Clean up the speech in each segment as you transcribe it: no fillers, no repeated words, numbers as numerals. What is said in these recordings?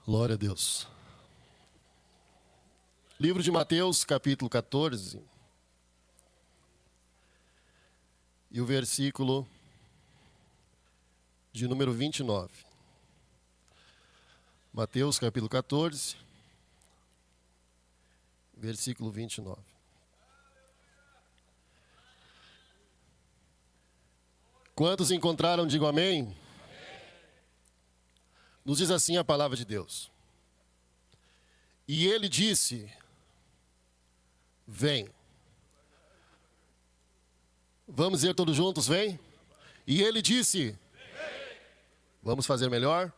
Glória a Deus. Livro de Mateus, capítulo 14. E o versículo de número 29. Mateus, capítulo 14, versículo 29. Quantos encontraram, digam amém. Nos diz assim a palavra de Deus. E ele disse: vem. Vamos dizer todos juntos, vem? E ele disse: vem. Vamos fazer melhor?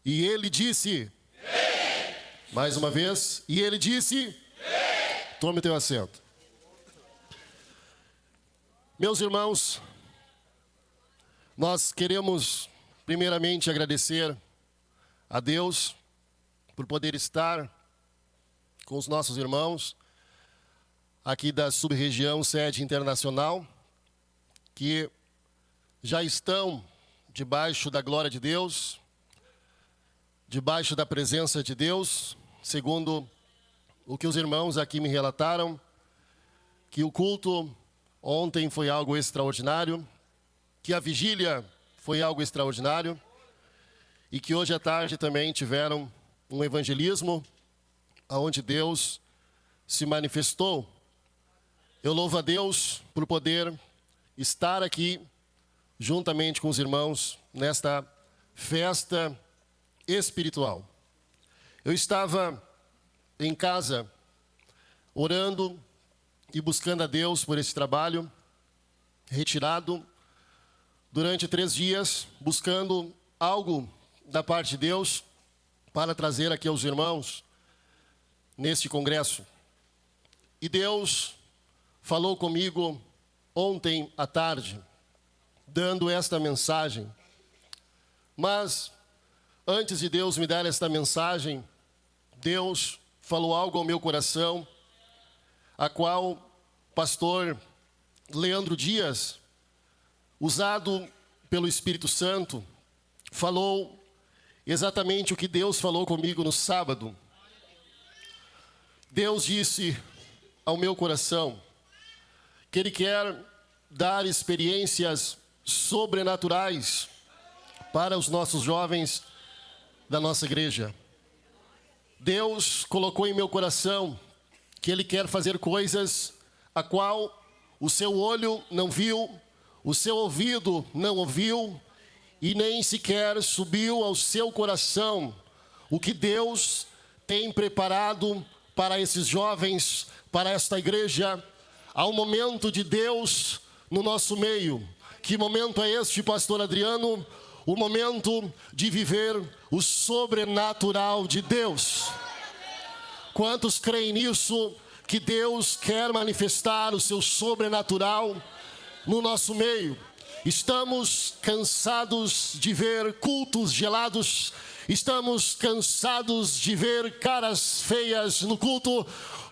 E ele disse: vem. Mais uma vez. E ele disse: vem. Tome teu assento. Meus irmãos, nós queremos primeiramente agradecer a Deus por poder estar com os nossos irmãos aqui da sub-região sede internacional, que já estão debaixo da glória de Deus, debaixo da presença de Deus, segundo o que os irmãos aqui me relataram, que o culto ontem foi algo extraordinário, que a vigília foi algo extraordinário e que hoje à tarde também tiveram um evangelismo onde Deus se manifestou. Eu louvo a Deus por poder estar aqui juntamente com os irmãos nesta festa espiritual. Eu estava em casa orando e buscando a Deus por esse trabalho, retirado durante 3 dias, buscando algo da parte de Deus para trazer aqui aos irmãos neste congresso. E Deus falou comigo ontem à tarde, dando esta mensagem. Mas antes de Deus me dar esta mensagem, Deus falou algo ao meu coração, a qual o pastor Leandro Dias, usado pelo Espírito Santo, falou exatamente o que Deus falou comigo no sábado. Deus disse ao meu coração que Ele quer dar experiências sobrenaturais para os nossos jovens da nossa igreja. Deus colocou em meu coração que Ele quer fazer coisas a qual o seu olho não viu, o seu ouvido não ouviu e nem sequer subiu ao seu coração o que Deus tem preparado para esses jovens, para esta igreja. Há um momento de Deus no nosso meio. Que momento é este, pastor Adriano? O momento de viver o sobrenatural de Deus. Quantos creem nisso? Que Deus quer manifestar o seu sobrenatural no nosso meio. Estamos cansados de ver cultos gelados, estamos cansados de ver caras feias no culto,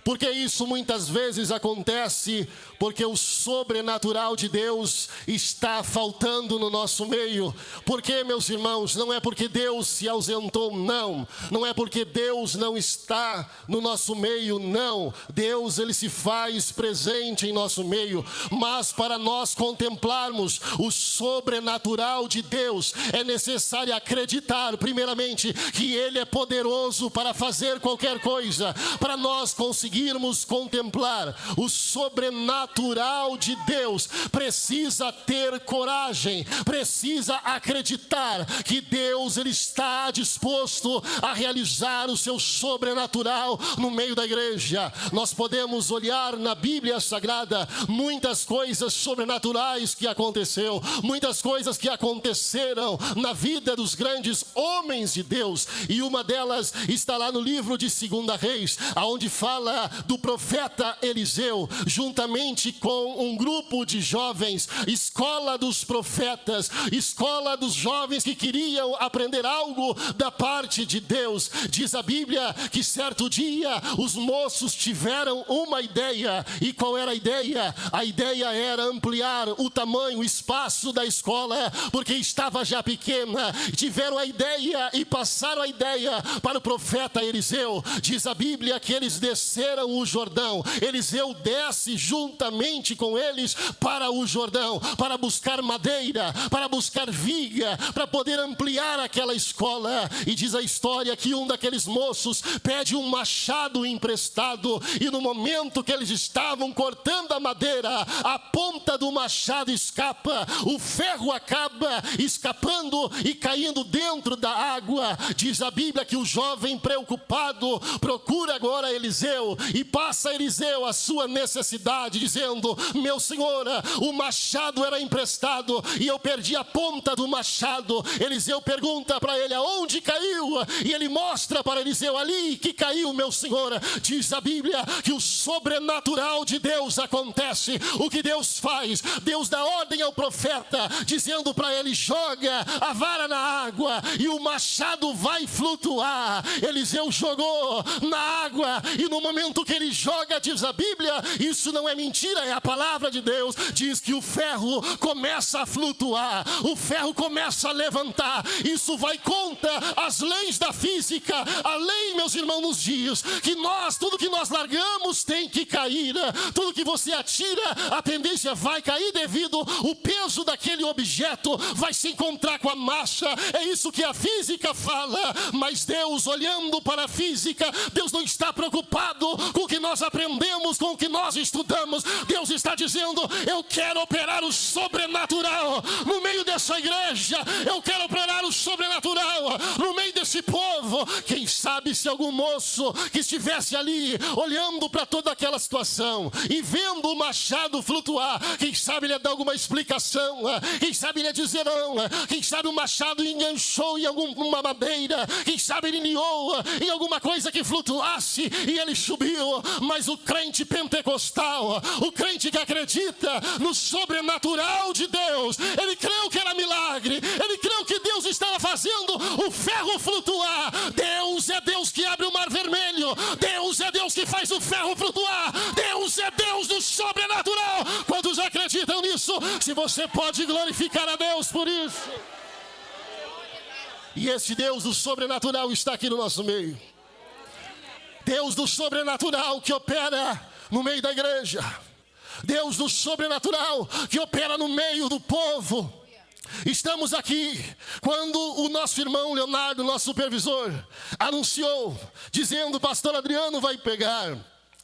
porque isso muitas vezes acontece porque o sobrenatural de Deus está faltando no nosso meio. Porque, meus irmãos, não é porque Deus se ausentou, não. Não é porque Deus não está no nosso meio, não. Deus, Ele se faz presente em nosso meio. Mas para nós contemplarmos o sobrenatural de Deus, é necessário acreditar, primeiramente, que Ele é poderoso para fazer qualquer coisa. Para nós conseguirmos contemplar o sobrenatural de Deus, precisa ter coragem, precisa acreditar que Deus, Ele está disposto a realizar o seu sobrenatural no meio da igreja. Nós podemos olhar na Bíblia Sagrada muitas coisas sobrenaturais que aconteceu, muitas coisas que aconteceram na vida dos grandes homens de Deus, e uma delas está lá no livro de 2 Reis, onde fala escola do profeta Eliseu, juntamente com um grupo de jovens, escola dos profetas, escola dos jovens que queriam aprender algo da parte de Deus. Diz a Bíblia que certo dia os moços tiveram uma ideia. E qual era a ideia? A ideia era ampliar o tamanho, o espaço da escola, porque estava já pequena. Tiveram a ideia e passaram a ideia para o profeta Eliseu. Diz a Bíblia que eles desceram o Jordão. Eliseu desce juntamente com eles para o Jordão, para buscar madeira, para buscar viga, para poder ampliar aquela escola. E diz a história que um daqueles moços pede um machado emprestado, e no momento que eles estavam cortando a madeira, a ponta do machado escapa, o ferro acaba escapando e caindo dentro da água. Diz a Bíblia que o jovem preocupado procura agora Eliseu e passa a Eliseu a sua necessidade, dizendo: meu senhor, o machado era emprestado e eu perdi a ponta do machado. Eliseu pergunta para ele: aonde caiu? E ele mostra para Eliseu: ali que caiu, meu senhor. Diz a Bíblia que o sobrenatural de Deus acontece. O que Deus faz? Deus dá ordem ao profeta, dizendo para ele: joga a vara na água e o machado vai flutuar. Eliseu jogou na água, e no momento que ele joga, diz a Bíblia, isso não é mentira, é a palavra de Deus, diz que o ferro começa a flutuar, o ferro começa a levantar. Isso vai contra as leis da física. A lei, meus irmãos, nos diz que tudo que nós largamos tem que cair. Tudo que você atira, a tendência vai cair devido o peso daquele objeto vai se encontrar com a massa. É isso que a física fala. Mas Deus, olhando para a física, Deus não está preocupado com o que nós aprendemos, com o que nós estudamos. Deus está dizendo: eu quero operar o sobrenatural no meio dessa igreja. Eu quero operar o sobrenatural no meio desse povo. Quem sabe se algum moço que estivesse ali olhando para toda aquela situação e vendo o machado flutuar, quem sabe ele ia dar alguma explicação, quem sabe ele ia dizer não, quem sabe o machado enganchou em alguma madeira, quem sabe ele niou em alguma coisa que flutuasse e ele subiu. Mas o crente pentecostal, o crente que acredita no sobrenatural de Deus, ele creu que era milagre, ele creu que Deus estava fazendo o ferro flutuar. Deus é Deus que abre o mar vermelho, Deus é Deus que faz o ferro flutuar, Deus é Deus do sobrenatural. Quantos acreditam nisso? Se você pode glorificar a Deus por isso. E esse Deus do sobrenatural está aqui no nosso meio. Deus do sobrenatural que opera no meio da igreja. Deus do sobrenatural que opera no meio do povo. Estamos aqui quando o nosso irmão Leonardo, nosso supervisor, anunciou, dizendo: pastor Adriano vai pegar.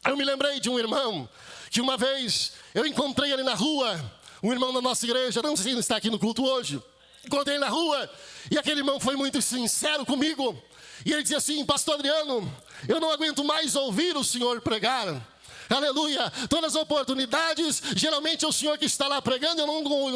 Eu me lembrei de um irmão que uma vez eu encontrei ele na rua, um irmão da nossa igreja, não sei se ele está aqui no culto hoje. Encontrei ele na rua e aquele irmão foi muito sincero comigo. E ele dizia assim: pastor Adriano, eu não aguento mais ouvir o senhor pregar. Aleluia, todas as oportunidades, geralmente é o senhor que está lá pregando, eu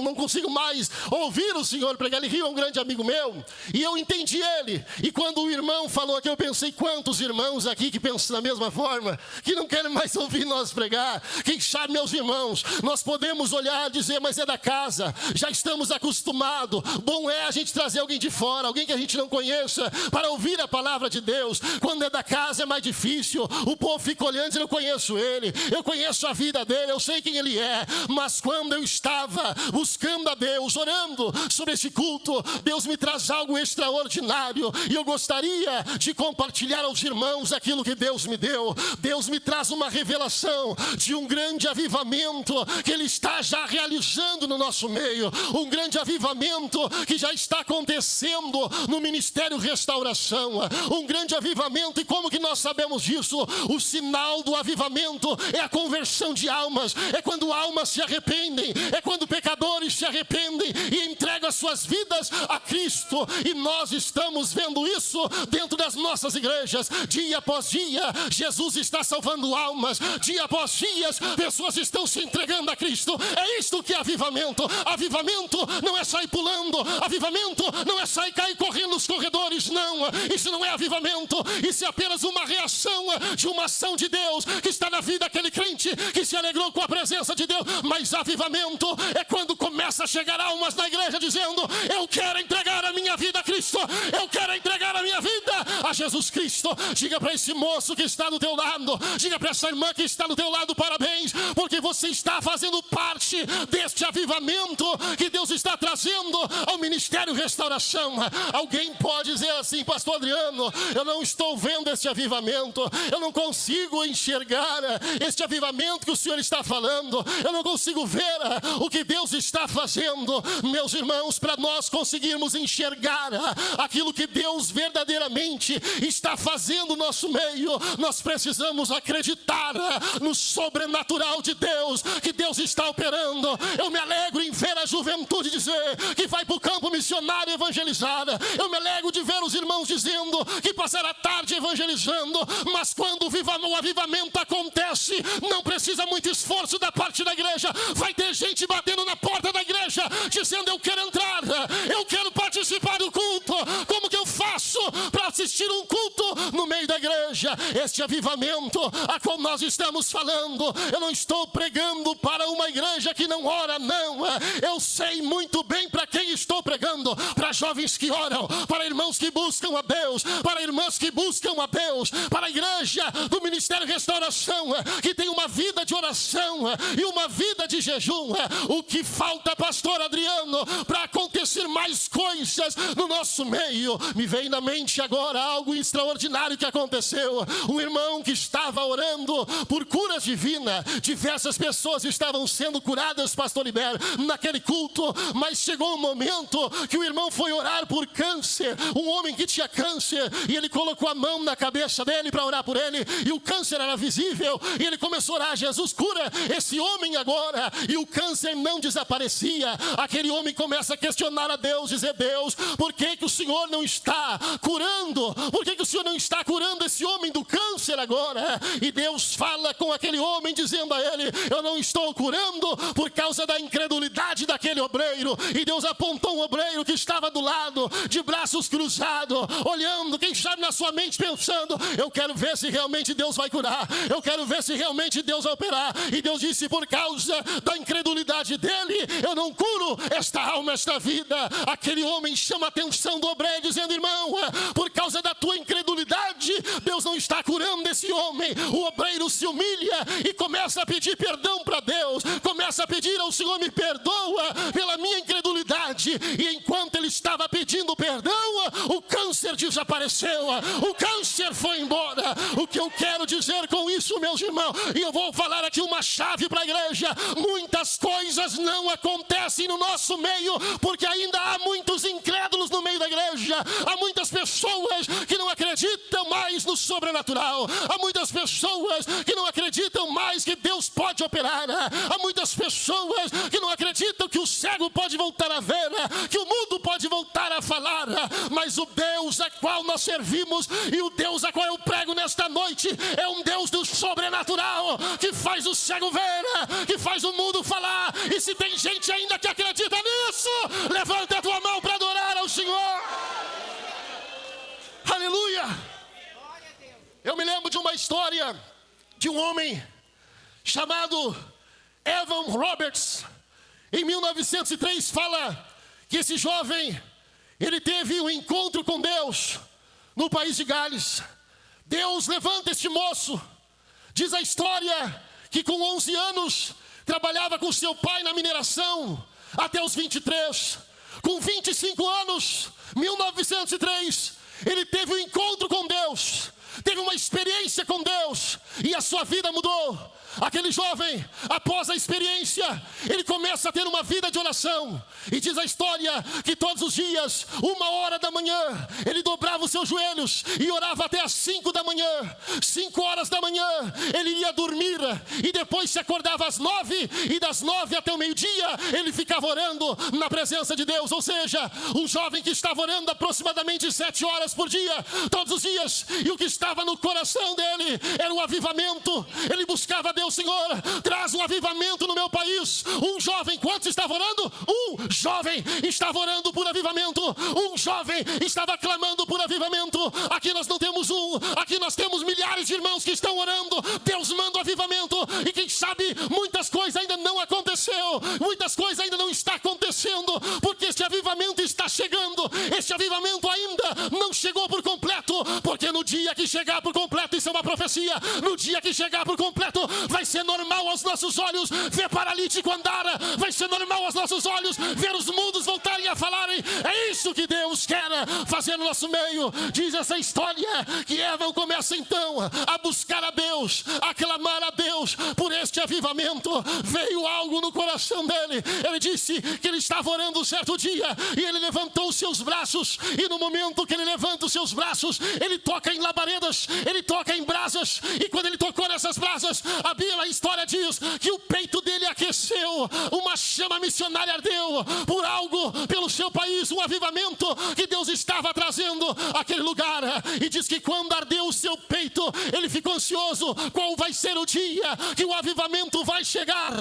não consigo mais ouvir o senhor pregar. Ele riu, é um grande amigo meu, e eu entendi ele. E quando o irmão falou aqui, eu pensei: quantos irmãos aqui que pensam da mesma forma, que não querem mais ouvir nós pregar. Quem sabe, meus irmãos, nós podemos olhar e dizer: mas é da casa, já estamos acostumados. Bom é a gente trazer alguém de fora, alguém que a gente não conheça, para ouvir a palavra de Deus. Quando é da casa é mais difícil, o povo fica olhando e eu conheço ele, eu conheço a vida dele, eu sei quem ele é. Mas quando eu estava buscando a Deus, orando sobre esse culto, Deus me traz algo extraordinário, e eu gostaria de compartilhar aos irmãos aquilo que Deus me deu. Deus me traz uma revelação de um grande avivamento que Ele está já realizando no nosso meio, um grande avivamento que já está acontecendo no Ministério Restauração, um grande avivamento. E como que nós sabemos disso? O sinal do avivamento é a conversão de almas, é quando almas se arrependem, é quando pecadores se arrependem e entregam as suas vidas a Cristo. E nós estamos vendo isso dentro das nossas igrejas, dia após dia. Jesus está salvando almas, dia após dia, pessoas estão se entregando a Cristo. É isto que é avivamento. Avivamento não é sair pulando, avivamento não é sair cair correndo nos corredores, não. Isso não é avivamento, isso é apenas uma reação de uma ação de Deus que está na vida daquele crente que se alegrou com a presença de Deus. Mas avivamento é quando começa a chegar almas na igreja dizendo: eu quero entregar a minha vida a Cristo, eu quero entregar a minha vida a Jesus Cristo. Diga para esse moço que está do teu lado, diga para essa irmã que está do teu lado: parabéns, porque você está fazendo parte deste avivamento que Deus está trazendo ao Ministério Restauração. Alguém pode dizer assim: pastor Adriano, eu não estou vendo este avivamento, eu não consigo enxergar este avivamento que o Senhor está falando, eu não consigo ver o que Deus está fazendo. Meus irmãos, para nós conseguirmos enxergar aquilo que Deus verdadeiramente está fazendo no nosso meio, nós precisamos acreditar no sobrenatural de Deus, que Deus está operando. Eu me alegro em ver a juventude dizer que vai para o campo missionário evangelizar. Eu me alegro de ver os irmãos dizendo que passaram a tarde evangelizando. Mas quando o avivamento acontece, não precisa muito esforço da parte da igreja. Vai ter gente batendo na porta da igreja dizendo: eu quero entrar, eu quero participar do culto. Como que eu faço para assistir um culto no meio da igreja? Este avivamento a qual nós estamos falando, eu não estou pregando para uma igreja que não ora, não. Eu sei muito bem para quem estou pregando: para jovens que oram, para irmãos que buscam a Deus, para irmãs que buscam a Deus, para a igreja do Ministério Restauração, que tem uma vida de oração e uma vida de jejum. O que falta, pastor Adriano, para acontecer mais coisas no nosso meio? Me veio na mente agora algo extraordinário que aconteceu. Um irmão que estava orando por cura divina, diversas pessoas estavam sendo curadas, pastor Liber, naquele culto. Mas chegou um momento que o irmão foi orar por câncer, um homem que tinha câncer, e ele colocou a mão na cabeça dele para orar por ele, e o câncer era visível, e ele começou a orar: Jesus, cura esse homem agora. E o câncer não desaparecia. Aquele homem começa a questionar a Deus, dizer: Deus, por que o Senhor não está curando? Por que o Senhor não está curando esse homem do câncer agora? E Deus fala com aquele homem dizendo a ele: eu não estou curando por causa da incredulidade daquele obreiro. E Deus apontou um obreiro que estava do lado, de braços cruzados, olhando, quem sabe na sua mente pensando: eu quero ver se realmente Deus vai curar, eu quero ver se realmente Deus vai operar. E Deus disse: por causa da incredulidade dele, eu não curo esta alma, esta vida. Aquele homem chama a atenção do obreiro dizendo: irmão, por causa da tua incredulidade, Deus não está curando esse homem. O obreiro se humilha e começa a pedir perdão para Deus, começa a pedir ao Senhor: me perdoa pela minha incredulidade. E enquanto ele estava pedindo perdão, o câncer desapareceu, o câncer foi embora. O que eu quero dizer com isso, meus irmãos, e eu vou falar aqui uma chave para a igreja: muitas coisas não acontecem no nosso meio porque ainda há muitos incrédulos no meio da igreja. Há muitas pessoas que não acreditam mais no sobrenatural, há muitas pessoas que não acreditam mais que Deus pode operar, há muitas pessoas que não acreditam que o cego pode voltar a ver, que o mudo pode voltar a falar. Mas o Deus a qual nós servimos e o Deus a qual eu prego nesta noite é um Deus do sobrenatural, que faz o cego ver, que faz o mudo falar. E se tem gente ainda que acredita nisso, levanta a tua mão para adorar ao Senhor. Aleluia. Eu me lembro de uma história de um homem chamado Evan Roberts. Em 1903 fala que esse jovem, ele teve um encontro com Deus no país de Gales. Deus levanta este moço. Diz a história que com 11 anos trabalhava com seu pai na mineração até os 23. Com 25 anos, 1903, ele teve um encontro com Deus, teve uma experiência com Deus e a sua vida mudou. aquele jovem, após a experiência, ele começa a ter uma vida de oração. E diz a história que todos os dias, 1h da manhã, ele dobrava os seus joelhos e orava até as 5 da manhã. 5 horas da manhã, ele ia dormir e depois se acordava às 9, e das 9 até o meio-dia, ele ficava orando na presença de Deus. Ou seja, um jovem que estava orando aproximadamente 7 horas por dia, todos os dias, e o que estava no coração dele era um avivamento. Ele buscava a Deus: Senhor, traz um avivamento no meu país. Um jovem, quantos estavam orando? Um jovem estava orando por avivamento. Um jovem estava clamando por avivamento. Aqui nós não temos um, aqui nós temos milhares de irmãos que estão orando. Deus manda o avivamento, e quem sabe muitas coisas ainda não aconteceu, muitas coisas ainda não está acontecendo, porque este avivamento está chegando. Este avivamento ainda não chegou por completo, porque no dia que chegar por completo, isso é uma profecia, no dia que chegar por completo, vai ser normal aos nossos olhos ver paralítico andar, vai ser normal aos nossos olhos ver os mundos voltarem a falarem. É isso que Deus quer fazer no nosso meio. Diz essa história que Evan começa então a buscar a Deus, a clamar a Deus por este avivamento. Veio algo no coração dele. Ele disse que ele estava orando um certo dia, e ele levantou os seus braços, e no momento que ele levanta os seus braços, ele toca em labaredas, ele toca em brasas, e quando ele tocou nessas brasas, a história diz que o peito dele aqueceu, uma chama missionária ardeu por algo pelo seu país, um avivamento que Deus estava trazendo àquele lugar. E diz que quando ardeu o seu peito, ele ficou ansioso: qual vai ser o dia que o avivamento vai chegar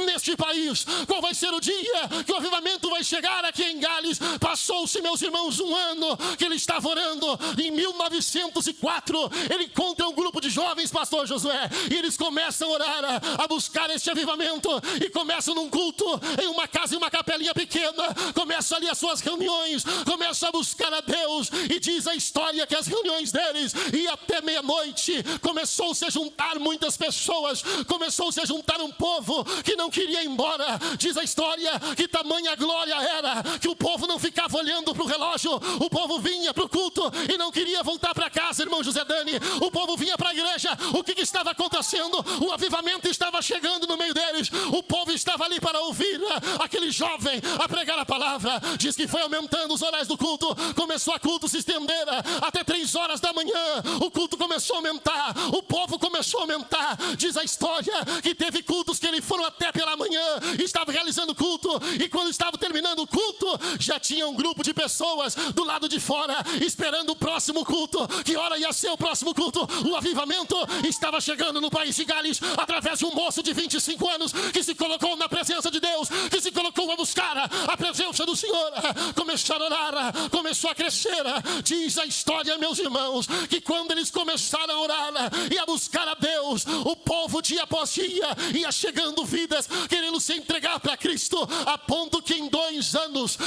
neste país? Qual vai ser o dia que o avivamento vai chegar aqui em Gales? Passou-se, meus irmãos, um ano que ele estava orando. Em 1904, ele encontra um grupo de jovens, pastor Josué, e eles começam a orar, a buscar este avivamento, e começam num culto, em uma casa, em uma capelinha pequena, começam ali as suas reuniões, começam a buscar a Deus, e diz a história que as reuniões deles, e até meia-noite, começou-se a juntar muitas pessoas, começou-se a juntar um povo que não queria ir embora. Diz a história que tamanha glória era, que o povo não ficava olhando para o relógio, o povo vinha para o culto e não queria voltar para casa, irmão José Dani. O povo vinha para a igreja. O que estava acontecendo? O avivamento estava chegando no meio deles. O povo estava ali para ouvir aquele jovem a pregar a palavra. Diz que foi aumentando os horários do culto, começou a culto se estender até 3 horas da manhã. O culto começou a aumentar, o povo começou a aumentar. Diz a história que teve cultos que eles foram até pela manhã, estava realizando culto, e quando estava terminando o culto, já tinha um grupo de pessoas do lado de fora esperando o próximo culto. Que hora ia ser o próximo culto? O avivamento estava chegando no país de Gales através de um moço de 25 anos que se colocou na presença de Deus, que se colocou a buscar a presença do Senhor, começou a orar, começou a crescer. Diz a história, meus irmãos, que quando eles começaram a orar e a buscar a Deus, o povo dia após dia ia chegando vidas querendo se entregar para Cristo, a ponto que em 2 anos,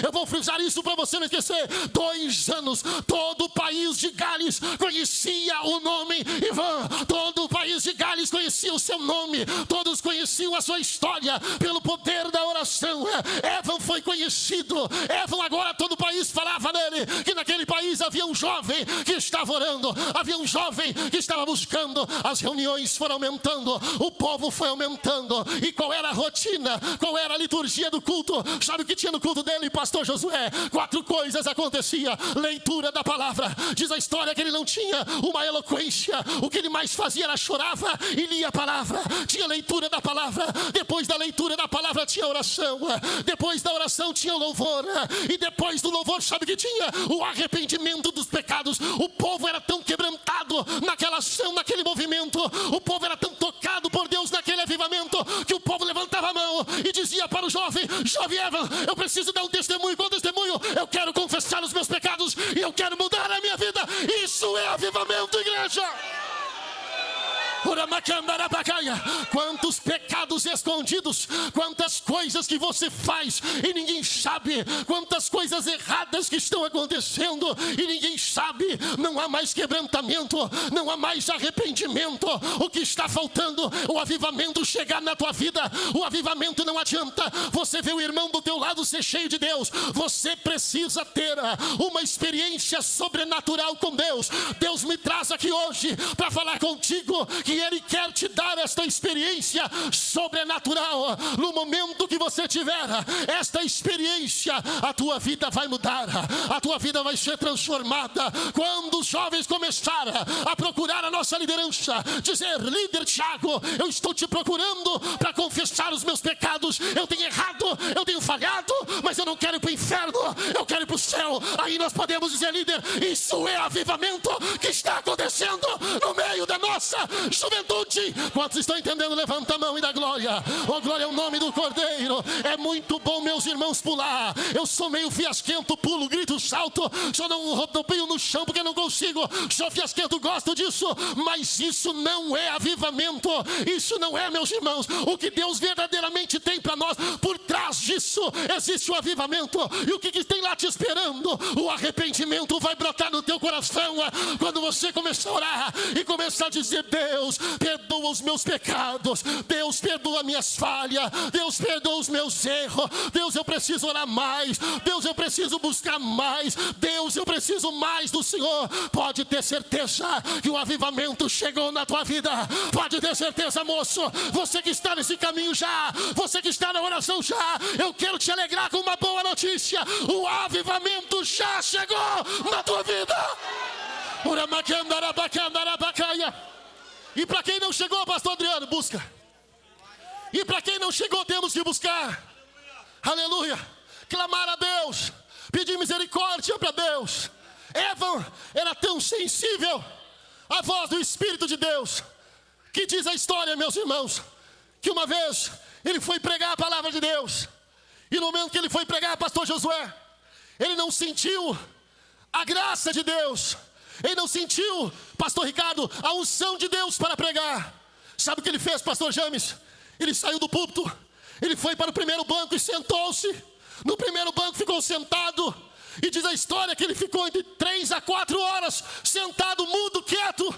eu vou frisar isso para você não esquecer, 2 anos, todo o país de Gales conhecia o nome Ivan, todo o país de Gales conhecia o seu nome, todos conheciam a sua história pelo poder da oração. Evan foi conhecido, Evan agora todo o país falava nele, que naquele país havia um jovem que estava orando, havia um jovem que estava buscando. As reuniões foram aumentando, o povo foi aumentando. E qual era a rotina? Qual era a liturgia do culto? Sabe o que tinha no culto dele, pastor Josué? 4 coisas acontecia: leitura da palavra. Diz a história que ele não tinha uma eloquência, o que ele mais fazia era chorava e lia a palavra. Tinha leitura da palavra, depois da leitura da palavra tinha oração, depois da oração tinha louvor, e depois do louvor, sabe o que tinha? O arrependimento dos pecados. O povo era tão quebrantado naquela ação, naquele movimento, o povo era tão tocado por Deus naquele avivamento, que o povo levantava a mão e dizia para o jovem: jovem Evan, eu preciso dar um testemunho. Qual testemunho? Eu quero confessar os meus pecados e eu quero mudar a minha vida. Isso é avivamento, igreja. Quantos pecados escondidos, quantas coisas que você faz e ninguém sabe, quantas coisas erradas que estão acontecendo e ninguém sabe. Não há mais quebrantamento, não há mais arrependimento. O que está faltando? O avivamento chegar na tua vida. O avivamento não adianta você ver o irmão do teu lado ser cheio de Deus. Você precisa ter uma experiência sobrenatural com Deus. Deus me traz aqui hoje para falar contigo que Ele quer te dar esta experiência sobrenatural. No momento que você tiver esta experiência, a tua vida vai mudar, a tua vida vai ser transformada. Quando os jovens começaram a procurar a nossa liderança, dizer: líder Tiago, eu estou te procurando para confessar os meus pecados. Eu tenho errado, eu tenho falhado, mas eu não quero ir para o inferno, eu quero ir para o céu. Aí nós podemos dizer: líder, isso é avivamento que está acontecendo no meio da nossa juventude. Quantos estão entendendo? Levanta a mão e dá glória. Oh, glória ao nome do Cordeiro. É muito bom, meus irmãos, pular. Eu sou meio fiasquento, pulo, grito, salto, só não rodopeio no chão porque não consigo. Sou fiasquento, gosto disso, mas isso não é avivamento. Isso não é, meus irmãos, o que Deus verdadeiramente tem para nós. Por trás disso existe o avivamento. E o que tem lá te esperando? O arrependimento vai brotar no teu coração quando você começar a orar e começar a dizer: Deus, perdoa os meus pecados, Deus, perdoa minhas falhas, Deus, perdoa os meus erros, Deus, eu preciso orar mais, Deus, eu preciso buscar mais, Deus, eu preciso mais do Senhor. Pode ter certeza que o avivamento chegou na tua vida. Pode ter certeza, moço, você que está nesse caminho já, você que está na oração já, eu quero te alegrar com uma boa notícia: o avivamento já chegou na tua vida. E para quem não chegou, pastor Adriano, busca. E para quem não chegou, temos que buscar. Aleluia. Clamar a Deus, pedir misericórdia para Deus. Evan era tão sensível à voz do Espírito de Deus, que diz a história, meus irmãos, que uma vez ele foi pregar a palavra de Deus. E no momento que ele foi pregar, pastor Josué, ele não sentiu a graça de Deus. Ele não sentiu, pastor Ricardo, a unção de Deus para pregar. Sabe o que ele fez, pastor James? Ele saiu do púlpito, ele foi para o primeiro banco e sentou-se. No primeiro banco ficou sentado. E diz a história que ele ficou entre 3 a 4 horas sentado, mudo, quieto.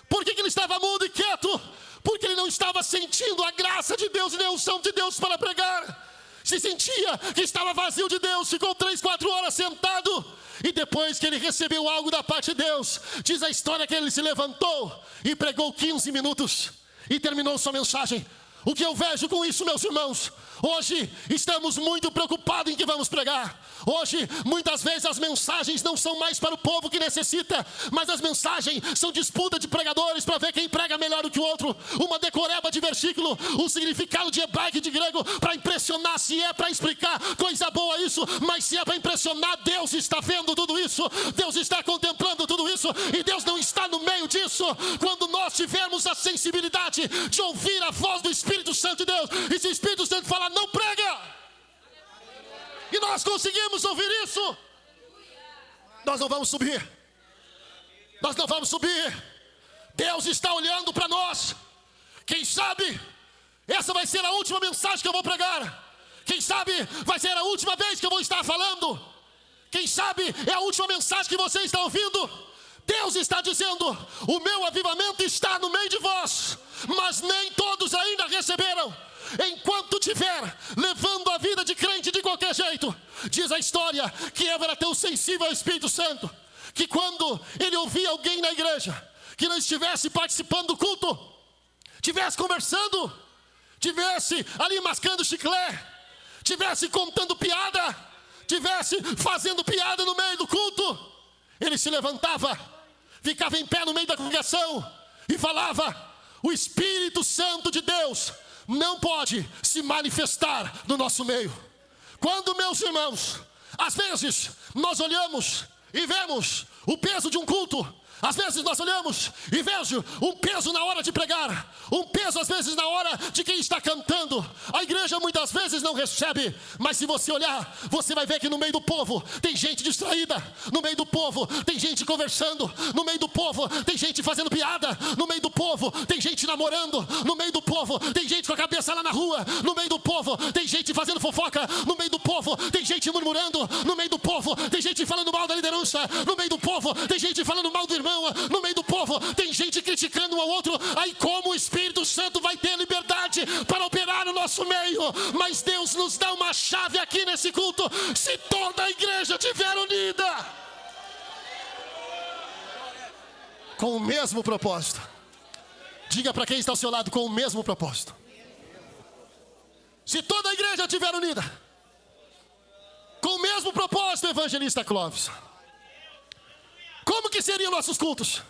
Por que ele estava mudo e quieto? Porque ele não estava sentindo a graça de Deus e nem a unção de Deus para pregar. Se sentia que estava vazio de Deus, ficou 3, 4 horas sentado. E depois que ele recebeu algo da parte de Deus, diz a história que ele se levantou e pregou 15 minutos e terminou sua mensagem. O que eu vejo com isso, meus irmãos? Hoje estamos muito preocupados em que vamos pregar. Hoje, muitas vezes as mensagens não são mais para o povo que necessita, mas as mensagens são disputa de pregadores para ver quem prega melhor do que o outro. Uma decoreba de versículo, um significado de hebraico e de grego para impressionar. Se é para explicar, coisa boa isso, mas se é para impressionar, Deus está vendo tudo isso, Deus está contemplando tudo isso, e Deus não está no meio disso. Quando nós tivermos a sensibilidade de ouvir a voz do Espírito Santo de Deus, e se o Espírito Santo falar: não prega, e nós conseguimos ouvir isso, nós não vamos subir. Nós não vamos subir. Deus está olhando para nós. Quem sabe essa vai ser a última mensagem que eu vou pregar. Quem sabe vai ser a última vez que eu vou estar falando. Quem sabe é a última mensagem que você está ouvindo. Deus está dizendo: o meu avivamento está no meio de vós, mas nem todos ainda receberam. Enquanto tiver levando a vida de crente de qualquer jeito, diz a história que Eva era tão sensível ao Espírito Santo, que quando ele ouvia alguém na igreja que não estivesse participando do culto, estivesse conversando, estivesse ali mascando chiclete, estivesse contando piada, estivesse fazendo piada no meio do culto, ele se levantava, ficava em pé no meio da congregação e falava: o Espírito Santo de Deus não pode se manifestar no nosso meio. Quando, meus irmãos, às vezes nós olhamos e vemos o peso de um culto, às vezes nós olhamos e vejo um peso na hora de pregar, um peso às vezes na hora de quem está cantando. A igreja igreja muitas vezes não recebe, mas se você olhar, você vai ver que no meio do povo tem gente distraída, no meio do povo tem gente conversando, no meio do povo tem gente fazendo piada, no meio do povo tem gente namorando, no meio do povo tem gente com a cabeça lá na rua, no meio do povo tem gente fazendo fofoca, no meio do povo tem gente murmurando, no meio do povo tem gente falando mal da liderança, no meio do povo tem gente falando mal do irmão, no meio do povo tem gente criticando um ao outro. Aí como o Espírito Santo vai ter liberdade para operar no nosso meio? Mas Deus nos dá uma chave aqui nesse culto: se toda a igreja estiver unida com o mesmo propósito. Diga para quem está ao seu lado: com o mesmo propósito. Se toda a igreja estiver unida com o mesmo propósito, evangelista Clóvis, como que seriam nossos cultos?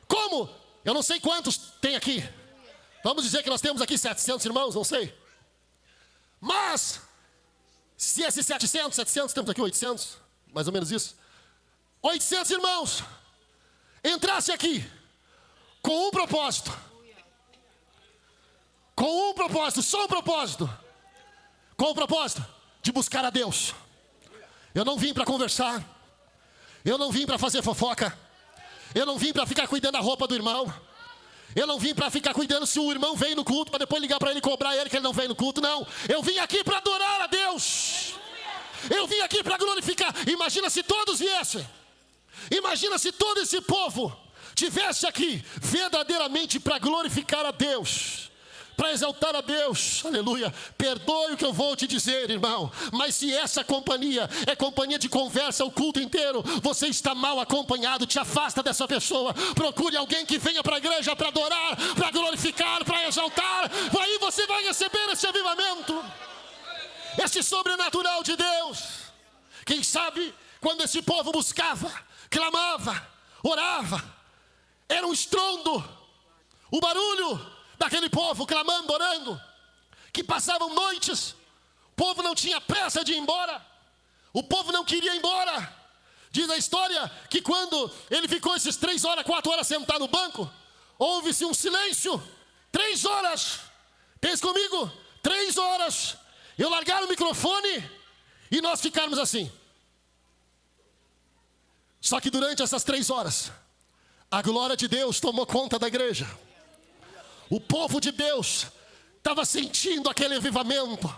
Como? Eu não sei quantos tem aqui. Vamos dizer que nós temos aqui 700 irmãos, não sei. Mas, se esses 700, temos aqui 800, mais ou menos isso. 800 irmãos entrassem aqui com um propósito. Com um propósito, só um propósito. Com o propósito de buscar a Deus. Eu não vim para conversar. Eu não vim para fazer fofoca. Eu não vim para ficar cuidando da roupa do irmão. Eu não vim para ficar cuidando se o irmão veio no culto, para depois ligar para ele e cobrar ele que ele não veio no culto. Não, eu vim aqui para adorar a Deus. Eu vim aqui para glorificar. Imagina se todos viessem. Imagina se todo esse povo tivesse aqui verdadeiramente para glorificar a Deus, para exaltar a Deus, aleluia. Perdoe o que eu vou te dizer, irmão, mas se essa companhia é companhia de conversa o culto inteiro, você está mal acompanhado. Te afasta dessa pessoa. Procure alguém que venha para a igreja para adorar, para glorificar, para exaltar. Aí você vai receber esse avivamento, esse sobrenatural de Deus. Quem sabe quando esse povo buscava, clamava, orava, era um estrondo, o barulho daquele povo clamando, orando, que passavam noites. O povo não tinha pressa de ir embora. O povo não queria ir embora. Diz a história que quando ele ficou esses 3 horas, 4 horas sentado no banco, houve-se um silêncio. 3 horas. Pensa comigo, 3 horas. Eu largar o microfone e nós ficarmos assim. Só que durante essas 3 horas, a glória de Deus tomou conta da igreja. O povo de Deus estava sentindo aquele avivamento.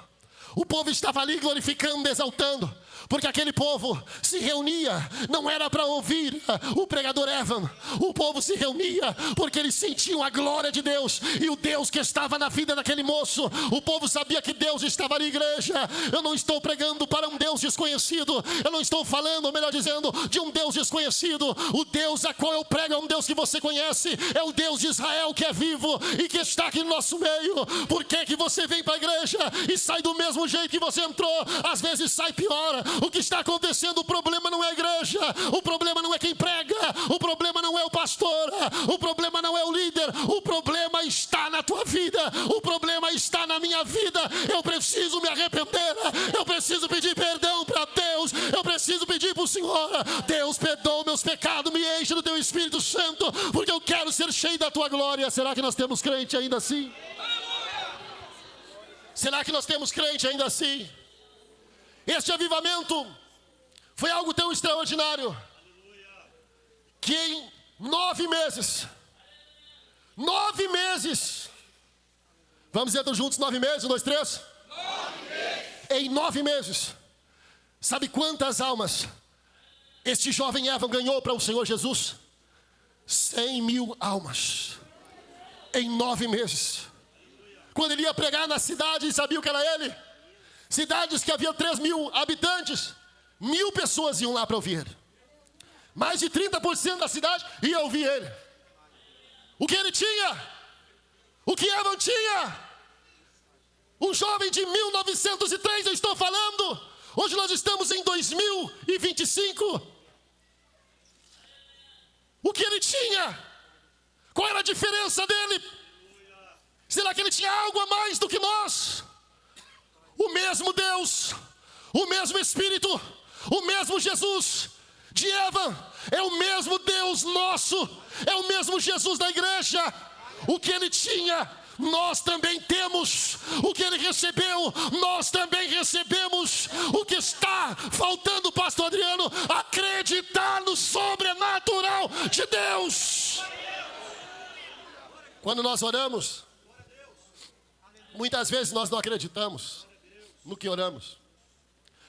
O povo estava ali glorificando, exaltando, porque aquele povo se reunia, não era para ouvir o pregador Evan. O povo se reunia porque eles sentiam a glória de Deus e o Deus que estava na vida daquele moço. O povo sabia que Deus estava na igreja. Eu não estou pregando para um Deus desconhecido. Eu não estou falando, ou melhor dizendo, de um Deus desconhecido. O Deus a qual eu prego é um Deus que você conhece. É o Deus de Israel que é vivo e que está aqui no nosso meio. Por que que você vem para a igreja e sai do mesmo jeito que você entrou? Às vezes sai pior. O que está acontecendo? O problema não é a igreja, o problema não é quem prega, o problema não é o pastor, o problema não é o líder, o problema está na tua vida, o problema está na minha vida. Eu preciso me arrepender, eu preciso pedir perdão para Deus, eu preciso pedir para o Senhor: Deus, perdoa meus pecados, me enche do teu Espírito Santo, porque eu quero ser cheio da tua glória. Será que nós temos crente ainda assim? Será que nós temos crente ainda assim? Este avivamento foi algo tão extraordinário que em 9 meses, vamos dizer juntos 9 meses, 1, 2, 3? 9 meses. Em 9 meses, sabe quantas almas este jovem Evan ganhou para o Senhor Jesus? 100.000 almas, em 9 meses. Quando ele ia pregar na cidade, sabia o que era ele? Cidades que havia 3.000 habitantes, 1.000 pessoas iam lá para ouvir ele. Mais de 30% da cidade ia ouvir ele. O que ele tinha? O que Evan tinha? Um jovem de 1903, eu estou falando. Hoje nós estamos em 2025. O que ele tinha? Qual era a diferença dele? Será que ele tinha algo a mais do que nós? O mesmo Deus, o mesmo Espírito, o mesmo Jesus de Evan é o mesmo Deus nosso, é o mesmo Jesus da igreja. O que ele tinha nós também temos o que ele recebeu, nós também recebemos o que está faltando, pastor Adriano, acreditar no sobrenatural de Deus. Quando nós oramos, muitas vezes nós não acreditamos no que oramos.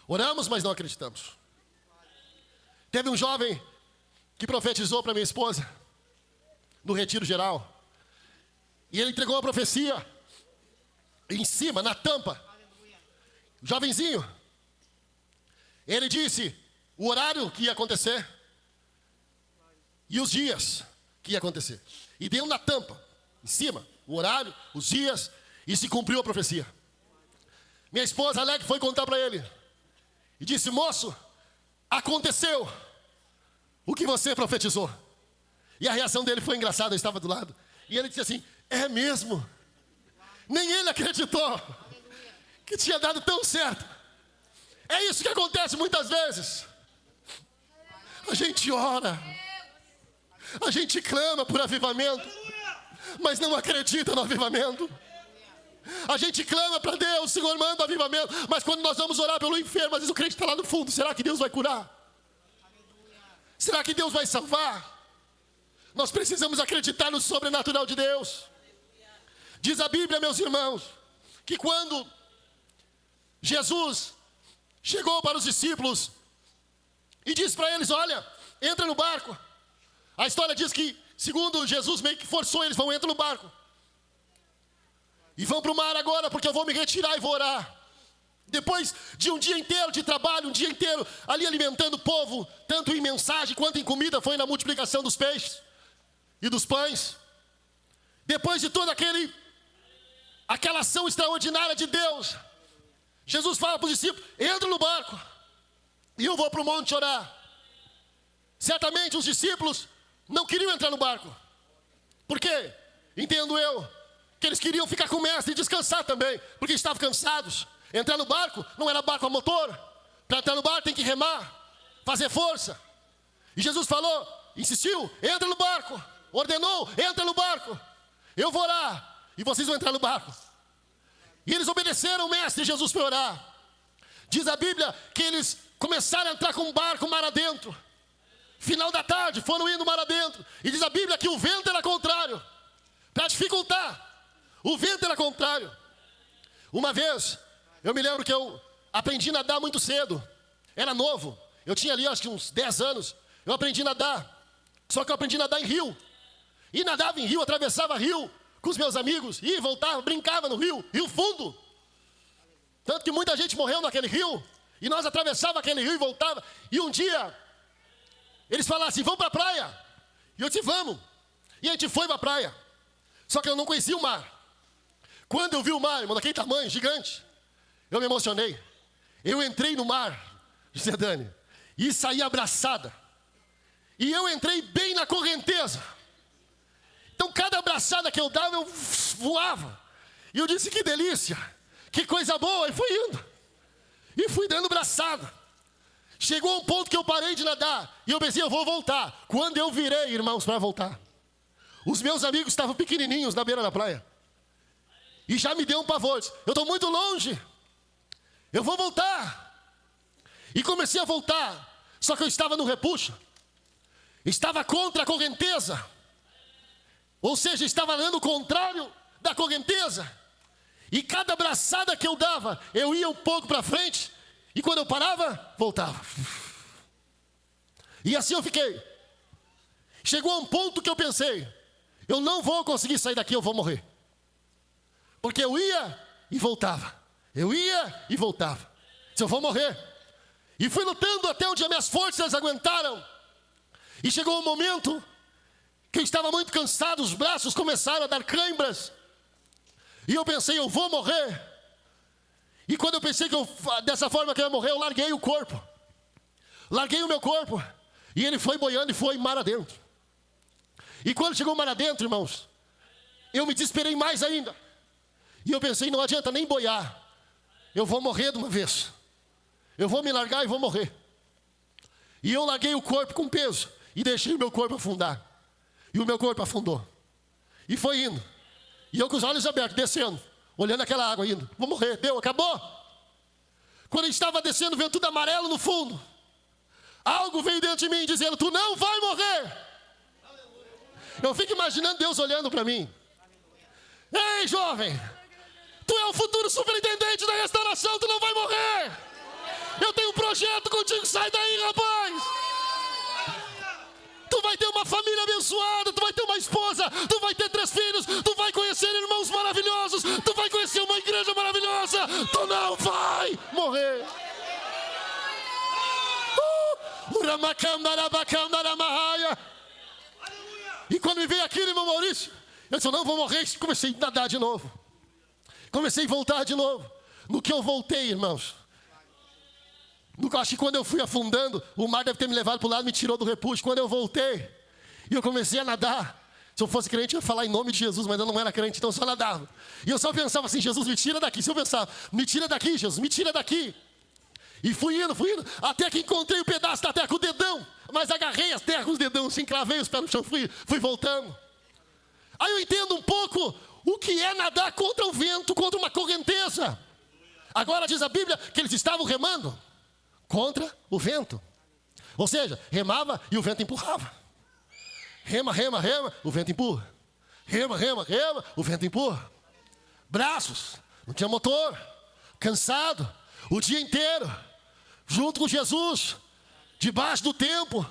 Oramos, mas não acreditamos. Teve um jovem que profetizou para minha esposa no retiro geral. E ele entregou uma profecia em cima, na tampa. Jovenzinho. Ele disse o horário que ia acontecer e os dias que ia acontecer. E deu na tampa, em cima, o horário, os dias, e se cumpriu a profecia. Minha esposa alegre foi contar para ele. E disse: moço, aconteceu o que você profetizou. E a reação dele foi engraçada, eu estava do lado. E ele disse assim: é mesmo? Nem ele acreditou que tinha dado tão certo. É isso que acontece muitas vezes. A gente ora, a gente clama por avivamento, mas não acredita no avivamento. A gente clama para Deus: Senhor, manda avivamento. Mas quando nós vamos orar pelo enfermo, às vezes o crente está lá no fundo. Será que Deus vai curar? Será que Deus vai salvar? Nós precisamos acreditar no sobrenatural de Deus. Diz a Bíblia, meus irmãos, que quando Jesus chegou para os discípulos e disse para eles: olha, entra no barco. A história diz que, segundo Jesus meio que forçou eles: vão, entrar no barco e vão para o mar agora, porque eu vou me retirar e vou orar. Depois de um dia inteiro de trabalho, um dia inteiro ali alimentando o povo, tanto em mensagem quanto em comida, foi na multiplicação dos peixes e dos pães. Depois de toda aquela ação extraordinária de Deus, Jesus fala para os discípulos: entra no barco e eu vou para o monte orar. Certamente os discípulos não queriam entrar no barco. Por quê? Entendo eu que eles queriam ficar com o mestre e descansar também, porque estavam cansados. Entrar no barco não era barco a motor. Para entrar no barco tem que remar, fazer força. E Jesus falou, insistiu: entra no barco. Ordenou: entra no barco, eu vou orar e vocês vão entrar no barco. E eles obedeceram o mestre. Jesus foi orar. Diz a Bíblia que eles começaram a entrar com o barco mar adentro. Final da tarde, foram indo mar adentro. E diz a Bíblia que o vento era contrário. Para dificultar, o vento era contrário. Uma vez, eu me lembro que eu aprendi a nadar muito cedo. Era novo, eu tinha ali acho que uns 10 anos. Eu aprendi a nadar. Só que eu aprendi a nadar em rio. E nadava em rio, atravessava rio com os meus amigos. E voltava, brincava no rio, rio fundo. Tanto que muita gente morreu naquele rio. E nós atravessava aquele rio e voltava. E um dia, eles falaram assim: vamos para a praia. E eu disse: vamos. E a gente foi para a praia. Só que eu não conhecia o mar. Quando eu vi o mar, irmão, daquele tamanho, gigante, eu me emocionei. Eu entrei no mar, disse a Dani, e saí abraçada. E eu entrei bem na correnteza. Então cada abraçada que eu dava, eu voava. E eu disse: que delícia, que coisa boa. E fui indo. E fui dando braçada. Chegou um ponto que eu parei de nadar. E eu pensei: eu vou voltar. Quando eu virei, irmãos, para voltar, os meus amigos estavam pequenininhos na beira da praia. E já me deu um pavor. Eu estou muito longe, eu vou voltar. E comecei a voltar. Só que eu estava no repuxo. Estava contra a correnteza. Ou seja, estava andando contrário da correnteza. E cada abraçada que eu dava, eu ia um pouco para frente. E quando eu parava, voltava. E assim eu fiquei. Chegou a um ponto que eu pensei: eu não vou conseguir sair daqui, eu vou morrer. Porque eu ia e voltava. Eu ia e voltava. Disse: eu vou morrer. E fui lutando até onde as minhas forças aguentaram. E chegou um momento que eu estava muito cansado, os braços começaram a dar cãibras. E eu pensei: eu vou morrer. E quando eu pensei que dessa forma que eu ia morrer, eu larguei o corpo. Larguei o meu corpo. E ele foi boiando e foi mar adentro. E quando chegou mar adentro, irmãos, eu me desesperei mais ainda. E eu pensei: não adianta nem boiar, eu vou morrer de uma vez. Eu vou me largar e vou morrer. E eu larguei o corpo com peso e deixei o meu corpo afundar. E o meu corpo afundou. E foi indo. E eu com os olhos abertos, descendo, olhando aquela água indo. Vou morrer, deu, acabou. Quando eu estava descendo, vendo tudo amarelo no fundo, algo veio dentro de mim dizendo, tu não vai morrer. Eu fico imaginando Deus olhando para mim. Ei, jovem, tu é o futuro superintendente da restauração, tu não vai morrer. Eu tenho um projeto contigo, sai daí, rapaz. Tu vai ter uma família abençoada, tu vai ter uma esposa, tu vai ter 3 filhos, tu vai conhecer irmãos maravilhosos, tu vai conhecer uma igreja maravilhosa, tu não vai morrer. E quando me veio aquilo, irmão Maurício, eu disse, eu não vou morrer. Comecei a nadar de novo. Comecei a voltar de novo. No que eu voltei, irmãos, acho que quando eu fui afundando, o mar deve ter me levado para o lado e me tirou do repúdio. Quando eu voltei, e eu comecei a nadar. Se eu fosse crente, eu ia falar em nome de Jesus, mas eu não era crente, então eu só nadava. E eu só pensava assim, Jesus, me tira daqui. Se eu pensava, me tira daqui, Jesus, me tira daqui. E fui indo, até que encontrei um pedaço da terra com o dedão. Mas agarrei as terras com os dedão, assim, cravei os pés no chão, fui voltando. Aí eu entendo um pouco o que é nadar contra o vento, contra uma correnteza. Agora diz a Bíblia que eles estavam remando contra o vento. Ou seja, remava e o vento empurrava. Rema, rema, rema, o vento empurra. Rema, rema, rema, o vento empurra. Braços, não tinha motor, cansado, o dia inteiro, junto com Jesus, debaixo do templo.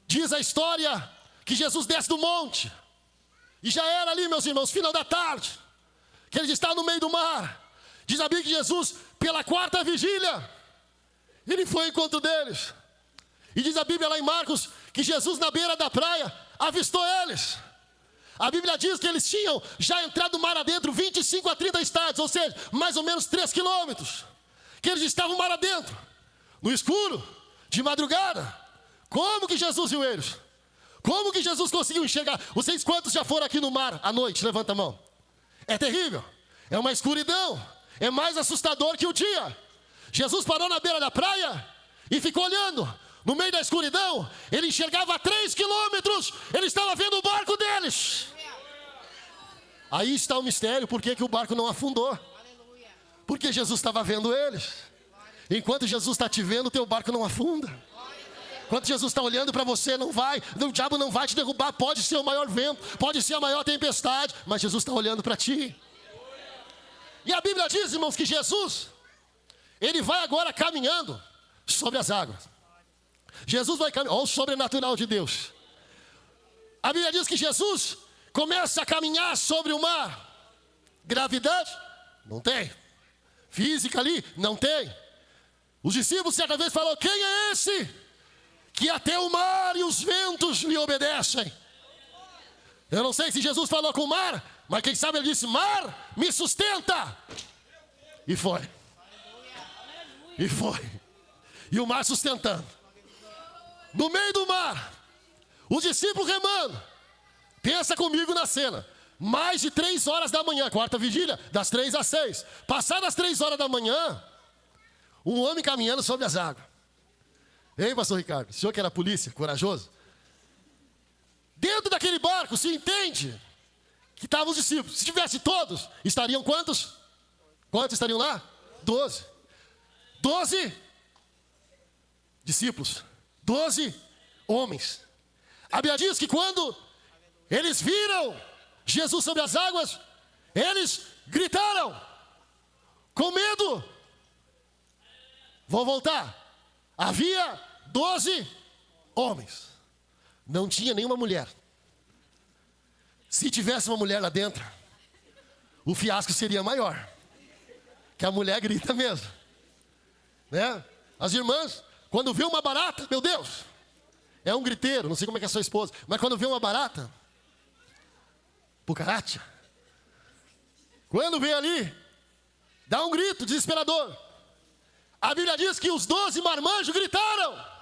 Diz a história que Jesus desce do monte. E já era ali, meus irmãos, final da tarde, que eles estavam no meio do mar. Diz a Bíblia que Jesus, pela 4ª vigília, ele foi ao encontro deles. E diz a Bíblia lá em Marcos, que Jesus na beira da praia, avistou eles. A Bíblia diz que eles tinham já entrado no mar adentro 25 a 30 estádios, ou seja, mais ou menos 3 quilômetros. Que eles estavam mar adentro, no escuro, de madrugada. Como que Jesus viu eles? Como que Jesus conseguiu enxergar? Vocês quantos já foram aqui no mar à noite? Levanta a mão. É terrível. É uma escuridão. É mais assustador que o dia. Jesus parou na beira da praia e ficou olhando. No meio da escuridão, ele enxergava a 3 quilômetros. Ele estava vendo o barco deles. Aí está o mistério. Por que o barco não afundou? Porque Jesus estava vendo eles. Enquanto Jesus está te vendo, o teu barco não afunda. Enquanto Jesus está olhando para você, o diabo não vai te derrubar. Pode ser o maior vento, pode ser a maior tempestade, mas Jesus está olhando para ti. E a Bíblia diz, irmãos, que Jesus, ele vai agora caminhando sobre as águas. Jesus vai caminhando, olha o sobrenatural de Deus. A Bíblia diz que Jesus começa a caminhar sobre o mar. Gravidade? Não tem. Física ali? Não tem. Os discípulos certa vez falaram, quem é esse que até o mar e os ventos lhe obedecem? Eu não sei se Jesus falou com o mar, mas quem sabe ele disse, mar, me sustenta. E foi. E foi. E o mar sustentando. No meio do mar, os discípulos remando. Pensa comigo na cena. Mais de 3 horas da manhã, 4ª vigília, das 3 às 6. Passadas as 3 horas da manhã, um homem caminhando sobre as águas. Ei, pastor Ricardo, o senhor que era polícia, corajoso. Dentro daquele barco, se entende que estavam os discípulos. Se tivesse todos, estariam quantos? Quantos estariam lá? 12. 12 discípulos. 12 homens. A Bíblia diz que quando eles viram Jesus sobre as águas, eles gritaram, com medo. Vou voltar. Havia 12 homens. Não tinha nenhuma mulher. Se tivesse uma mulher lá dentro, o fiasco seria maior. Que a mulher grita mesmo. Né? As irmãs, quando vê uma barata, meu Deus, é um griteiro, não sei como é que é a sua esposa, mas quando vê uma barata, pucaracha, quando vê ali, dá um grito desesperador. A Bíblia diz que os 12 marmanjos gritaram.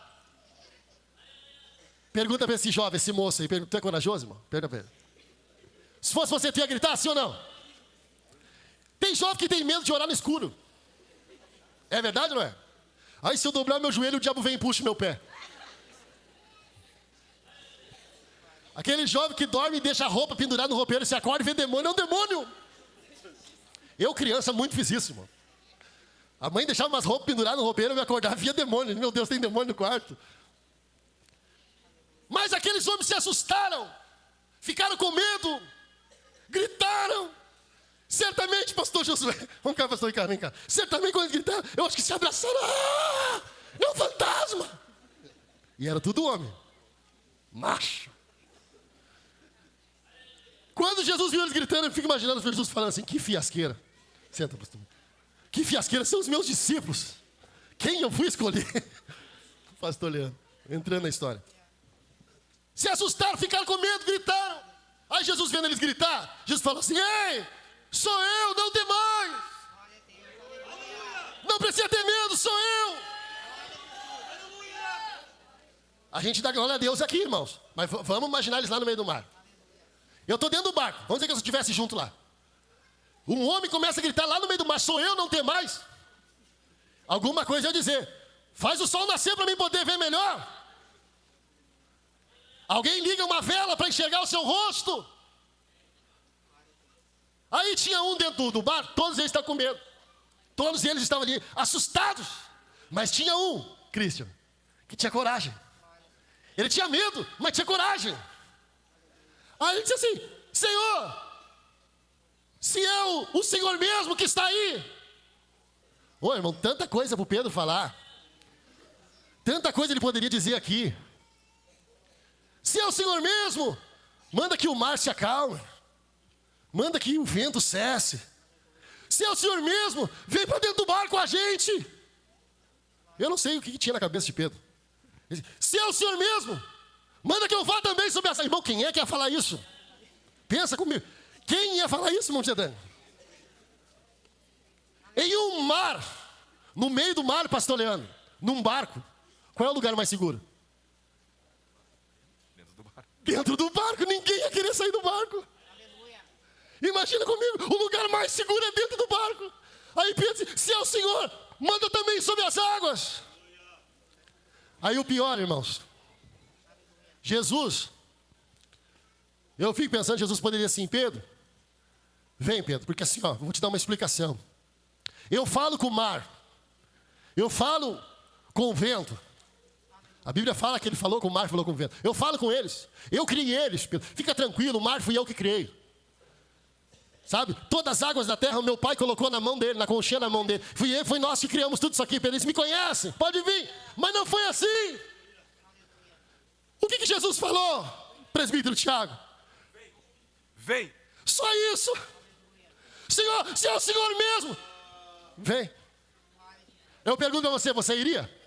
Pergunta para esse jovem, esse moço aí, tu é corajoso, irmão? Pergunta para ele. Se fosse você, tu ia gritar, sim ou não? Tem jovem que tem medo de orar no escuro. É verdade ou não é? Aí se eu dobrar meu joelho, o diabo vem e puxa meu pé. Aquele jovem que dorme e deixa a roupa pendurada no roupeiro, se acorda e vê demônio, é um demônio. Eu, criança, muito fiz isso, irmão. A mãe deixava umas roupas penduradas no roupeiro, eu me acordava, via demônio. Meu Deus, tem demônio no quarto. Mas aqueles homens se assustaram, ficaram com medo, gritaram. Certamente, pastor Josué, vamos cá, pastor Ricardo, vem cá. Certamente quando eles gritaram, eu acho que se abraçaram. Ah, é um fantasma. E era tudo homem, macho. Quando Jesus viu eles gritando, eu fico imaginando Jesus falando assim, que fiasqueira. Senta, pastor. Que fiasqueira, são os meus discípulos. Quem eu fui escolher? Pastor Leandro, entrando na história. Se assustaram, ficaram com medo, gritaram. Aí Jesus vendo eles gritar, Jesus falou assim, ei, sou eu, não tem mais. Não precisa ter medo, sou eu. A gente dá glória a Deus aqui, irmãos. Mas vamos imaginar eles lá no meio do mar. Eu estou dentro do barco, vamos dizer que eu estivesse junto lá. Um homem começa a gritar lá no meio do mar, sou eu, não tem mais. Alguma coisa eu dizer, faz o sol nascer para mim poder ver melhor. Alguém liga uma vela para enxergar o seu rosto. Aí tinha um dentro do bar, todos eles estavam com medo. Todos eles estavam ali assustados. Mas tinha um, Christian, que tinha coragem. Ele tinha medo, mas tinha coragem. Aí ele disse assim, Senhor, se é o Senhor mesmo que está aí. Ô irmão, tanta coisa para o Pedro falar. Tanta coisa ele poderia dizer aqui. Se é o Senhor mesmo, manda que o mar se acalme. Manda que o vento cesse. Se é o Senhor mesmo, vem para dentro do barco com a gente. Eu não sei o que tinha na cabeça de Pedro. Ele disse, se é o Senhor mesmo, manda que eu vá também sobre essa. Irmão, quem é que ia falar isso? Pensa comigo. Quem ia falar isso, irmão Gedani? Em um mar, no meio do mar, pastor Leandro, num barco, qual é o lugar mais seguro? Dentro do barco, ninguém ia querer sair do barco. Aleluia. Imagina comigo, o lugar mais seguro é dentro do barco. Aí Pedro diz, se é o Senhor, manda também sobre as águas. Aí o pior, irmãos, Jesus, eu fico pensando, Jesus poderia assim, Pedro, vem Pedro, porque assim, ó, vou te dar uma explicação. Eu falo com o mar, eu falo com o vento. A Bíblia fala que ele falou com o mar, falou com o vento. Eu falo com eles, eu criei eles, Pedro. Fica tranquilo, o mar fui eu que criei. Sabe, todas as águas da terra o meu pai colocou na mão dele, na conchinha na mão dele. Foi nós que criamos tudo isso aqui, Pedro. Eles me conhecem, pode vir. Mas não foi assim. O que Jesus falou, presbítero Tiago? Vem. Só isso. Senhor, se é o Senhor mesmo, vem. Eu pergunto a você, você iria?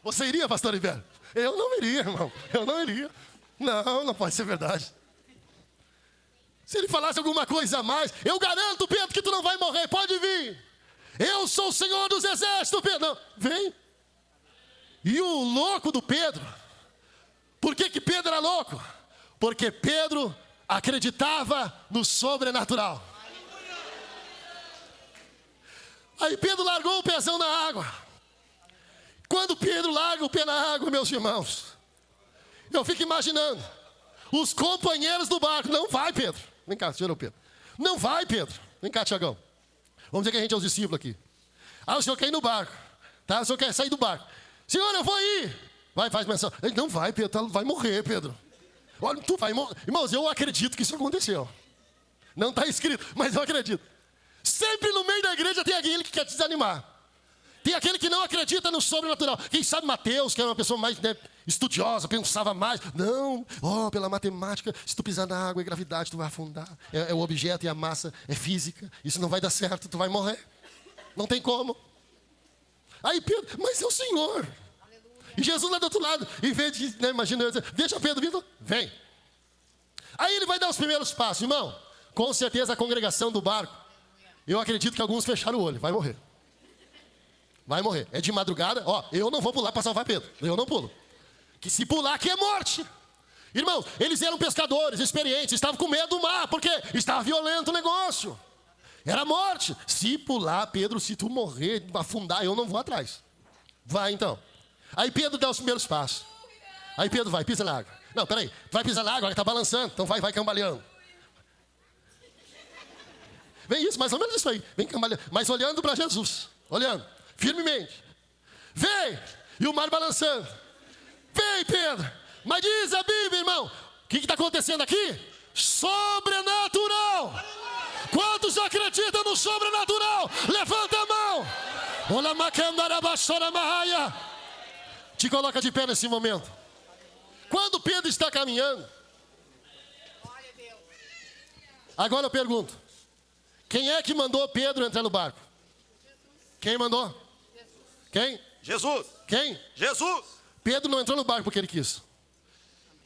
Você iria, pastor Iber? Eu não iria, irmão. Eu não iria. Não, não pode ser verdade. Se ele falasse alguma coisa a mais, eu garanto, Pedro, que tu não vai morrer. Pode vir. Eu sou o Senhor dos exércitos, Pedro. Não, vem. E o louco do Pedro, por que Pedro era louco? Porque Pedro acreditava no sobrenatural. Aí Pedro largou o pezão na água. Quando Pedro larga o pé na água, meus irmãos, eu fico imaginando, os companheiros do barco, não vai Pedro, vem cá, senhor Pedro, não vai Pedro, vem cá Tiagão, vamos dizer que a gente é os discípulos aqui, o senhor quer ir no barco, tá? O senhor quer sair do barco, Senhor, eu vou ir, vai, faz menção, ele não vai Pedro, vai morrer Pedro, olha, tu vai morrer, irmãos, eu acredito que isso aconteceu, não está escrito, mas eu acredito, sempre no meio da igreja tem aquele que quer te desanimar. Tem aquele que não acredita no sobrenatural. Quem sabe Mateus, que era uma pessoa mais estudiosa, pensava mais. Não, pela matemática, se tu pisar na água é gravidade, tu vai afundar. É o objeto e a massa é física. Isso não vai dar certo, tu vai morrer. Não tem como. Aí Pedro, mas é o Senhor. Aleluia. E Jesus lá do outro lado, em vez de, imagina eu dizer, deixa Pedro vir, vem. Aí ele vai dar os primeiros passos, irmão. Com certeza a congregação do barco, eu acredito que alguns fecharam o olho, vai morrer. Vai morrer. É de madrugada, eu não vou pular para salvar Pedro. Eu não pulo. Que se pular aqui é morte. Irmãos, eles eram pescadores, experientes, estavam com medo do mar, porque estava violento o negócio. Era morte. Se pular, Pedro, se tu morrer, afundar, eu não vou atrás. Vai então. Aí Pedro dá os primeiros passos. Aí Pedro vai, pisa na água. Não, peraí, vai pisar na água, está balançando, então vai cambaleando. Vem isso, mais ou menos isso aí. Vem cambaleando, mas olhando para Jesus. Olhando, firmemente. Vem! E o mar balançando. Vem, Pedro! Mas diz a Bíblia, irmão, o que está acontecendo aqui? Sobrenatural! Quantos acreditam no sobrenatural? Levanta a mão! Te coloca de pé nesse momento. Quando Pedro está caminhando, agora eu pergunto, quem é que mandou Pedro entrar no barco? Quem mandou? Quem? Jesus. Quem? Jesus. Pedro não entrou no barco porque ele quis.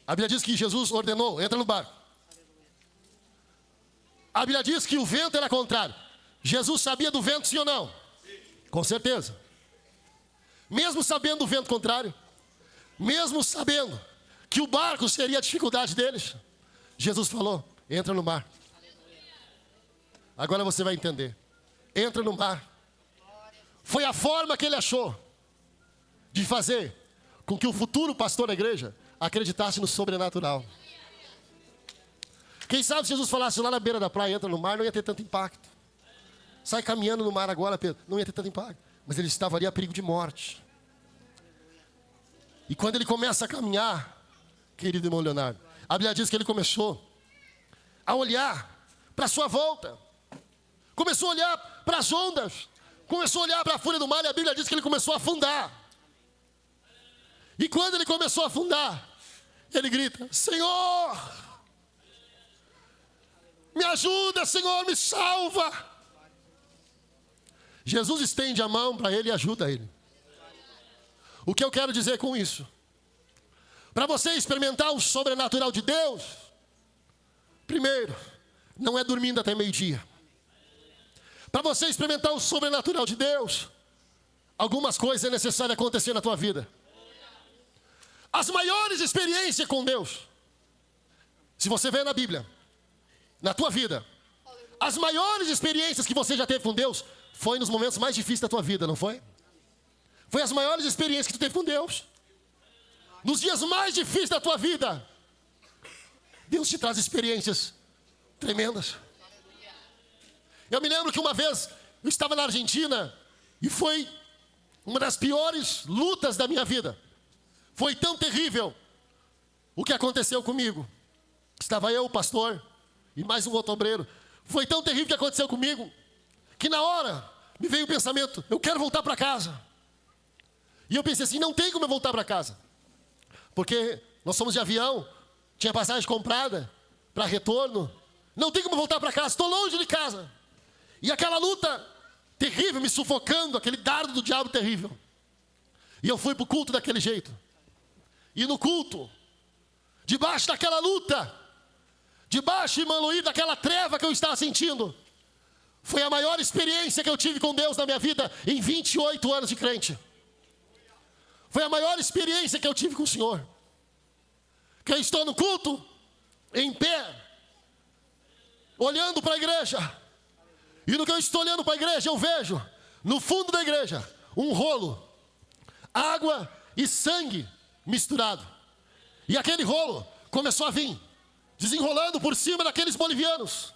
A Bíblia diz que Jesus ordenou, entra no barco. A Bíblia diz que o vento era contrário. Jesus sabia do vento, sim ou não? Sim. Com certeza. Mesmo sabendo do vento contrário, mesmo sabendo que o barco seria a dificuldade deles, Jesus falou, entra no mar. Agora você vai entender. Entra no mar. Foi a forma que ele achou de fazer com que o futuro pastor da igreja acreditasse no sobrenatural. Quem sabe se Jesus falasse lá na beira da praia, entra no mar, não ia ter tanto impacto. Sai caminhando no mar agora, Pedro, não ia ter tanto impacto. Mas ele estava ali a perigo de morte. E quando ele começa a caminhar, querido irmão Leonardo, a Bíblia diz que ele começou a olhar para a sua volta. Começou a olhar para as ondas. Começou a olhar para a fúria do mar e a Bíblia diz que ele começou a afundar. E quando ele começou a afundar, ele grita, Senhor, me ajuda, Senhor, me salva. Jesus estende a mão para ele e ajuda ele. O que eu quero dizer com isso? Para você experimentar o sobrenatural de Deus, primeiro, não é dormindo até meio-dia. Para você experimentar o sobrenatural de Deus, algumas coisas é necessário acontecer na tua vida. As maiores experiências com Deus, se você vê na Bíblia, na tua vida, as maiores experiências que você já teve com Deus, foi nos momentos mais difíceis da tua vida, não foi? Foi as maiores experiências que tu teve com Deus. Nos dias mais difíceis da tua vida, Deus te traz experiências tremendas. Eu me lembro que uma vez eu estava na Argentina e foi uma das piores lutas da minha vida. Foi tão terrível o que aconteceu comigo. Estava eu, o pastor, e mais um outro obreiro. Foi tão terrível o que aconteceu comigo, que na hora me veio o pensamento, eu quero voltar para casa. E eu pensei assim, não tem como eu voltar para casa. Porque nós fomos de avião, tinha passagem comprada para retorno. Não tem como voltar para casa, estou longe de casa. E aquela luta terrível, me sufocando, aquele dardo do diabo terrível. E eu fui para o culto daquele jeito. E no culto, debaixo daquela luta, debaixo, irmão Luís, daquela treva que eu estava sentindo, foi a maior experiência que eu tive com Deus na minha vida em 28 anos de crente. Foi a maior experiência que eu tive com o Senhor. Que eu estou no culto, em pé, olhando para a igreja. E no que eu estou olhando para a igreja, eu vejo, no fundo da igreja, um rolo, água e sangue misturado. E aquele rolo começou a vir, desenrolando por cima daqueles bolivianos.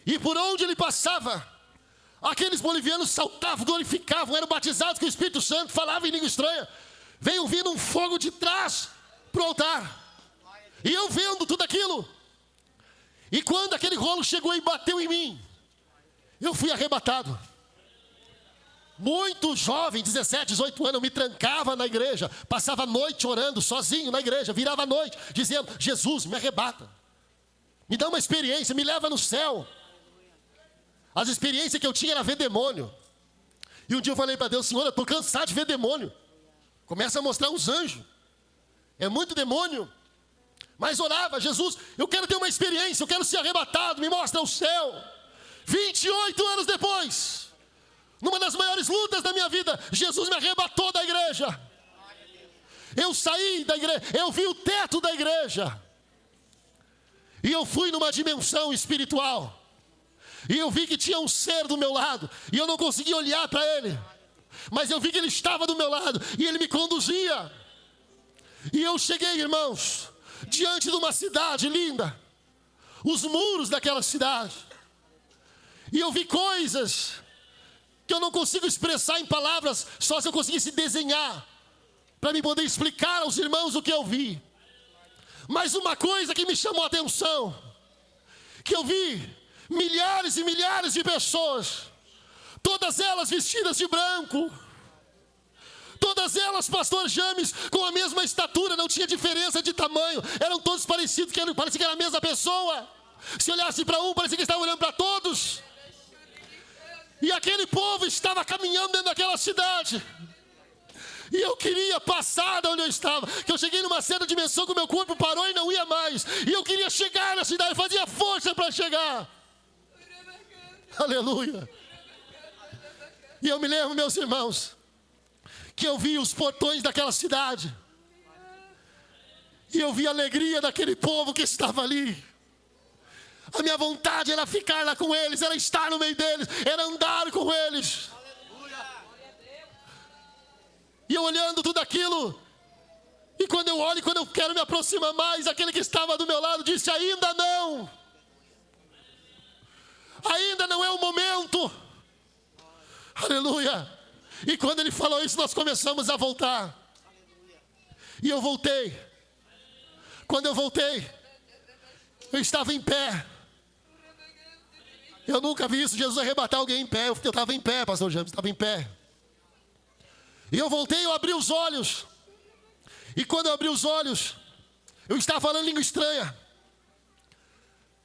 E por onde ele passava, aqueles bolivianos saltavam, glorificavam, eram batizados com o Espírito Santo, falavam em língua estranha. Veio vindo um fogo de trás para o altar. E eu vendo tudo aquilo. E quando aquele rolo chegou e bateu em mim, eu fui arrebatado. Muito jovem, 17, 18 anos, eu me trancava na igreja, passava a noite orando sozinho na igreja, virava a noite, dizendo, Jesus, me arrebata. Me dá uma experiência, me leva no céu. As experiências que eu tinha era ver demônio. E um dia eu falei para Deus, Senhor, eu estou cansado de ver demônio. Começa a mostrar uns anjos. É muito demônio. Mas orava, Jesus, eu quero ter uma experiência, eu quero ser arrebatado, me mostra o céu. 28 anos depois, numa das maiores lutas da minha vida, Jesus me arrebatou da igreja. Eu saí da igreja, eu vi o teto da igreja. E eu fui numa dimensão espiritual. E eu vi que tinha um ser do meu lado. E eu não conseguia olhar para ele. Mas eu vi que ele estava do meu lado. E ele me conduzia. E eu cheguei, irmãos, diante de uma cidade linda, os muros daquela cidade, e eu vi coisas que eu não consigo expressar em palavras, só se eu conseguisse desenhar, para me poder explicar aos irmãos o que eu vi. Mas uma coisa que me chamou a atenção, que eu vi milhares e milhares de pessoas, todas elas vestidas de branco, todas elas, pastor James, com a mesma estatura, não tinha diferença de tamanho, eram todos parecidos, parecia que era a mesma pessoa. Se olhasse para um, parecia que estava olhando para todos. E aquele povo estava caminhando dentro daquela cidade. E eu queria passar de onde eu estava, que eu cheguei numa certa dimensão que o meu corpo parou e não ia mais. E eu queria chegar na cidade, fazia força para chegar. Aleluia. E eu me lembro, meus irmãos, que eu vi os portões daquela cidade. E eu vi a alegria daquele povo que estava ali. A minha vontade era ficar lá com eles, era estar no meio deles, era andar com eles. E eu olhando tudo aquilo, e quando eu olho, quando eu quero me aproximar mais, aquele que estava do meu lado disse: ainda não. Ainda não é o momento. Aleluia. E quando ele falou isso, nós começamos a voltar. E eu voltei. Quando eu voltei, eu estava em pé. Eu nunca vi isso, Jesus arrebatar alguém em pé. Eu estava em pé, pastor James, estava em pé. E eu voltei, eu abri os olhos. E quando eu abri os olhos, eu estava falando língua estranha.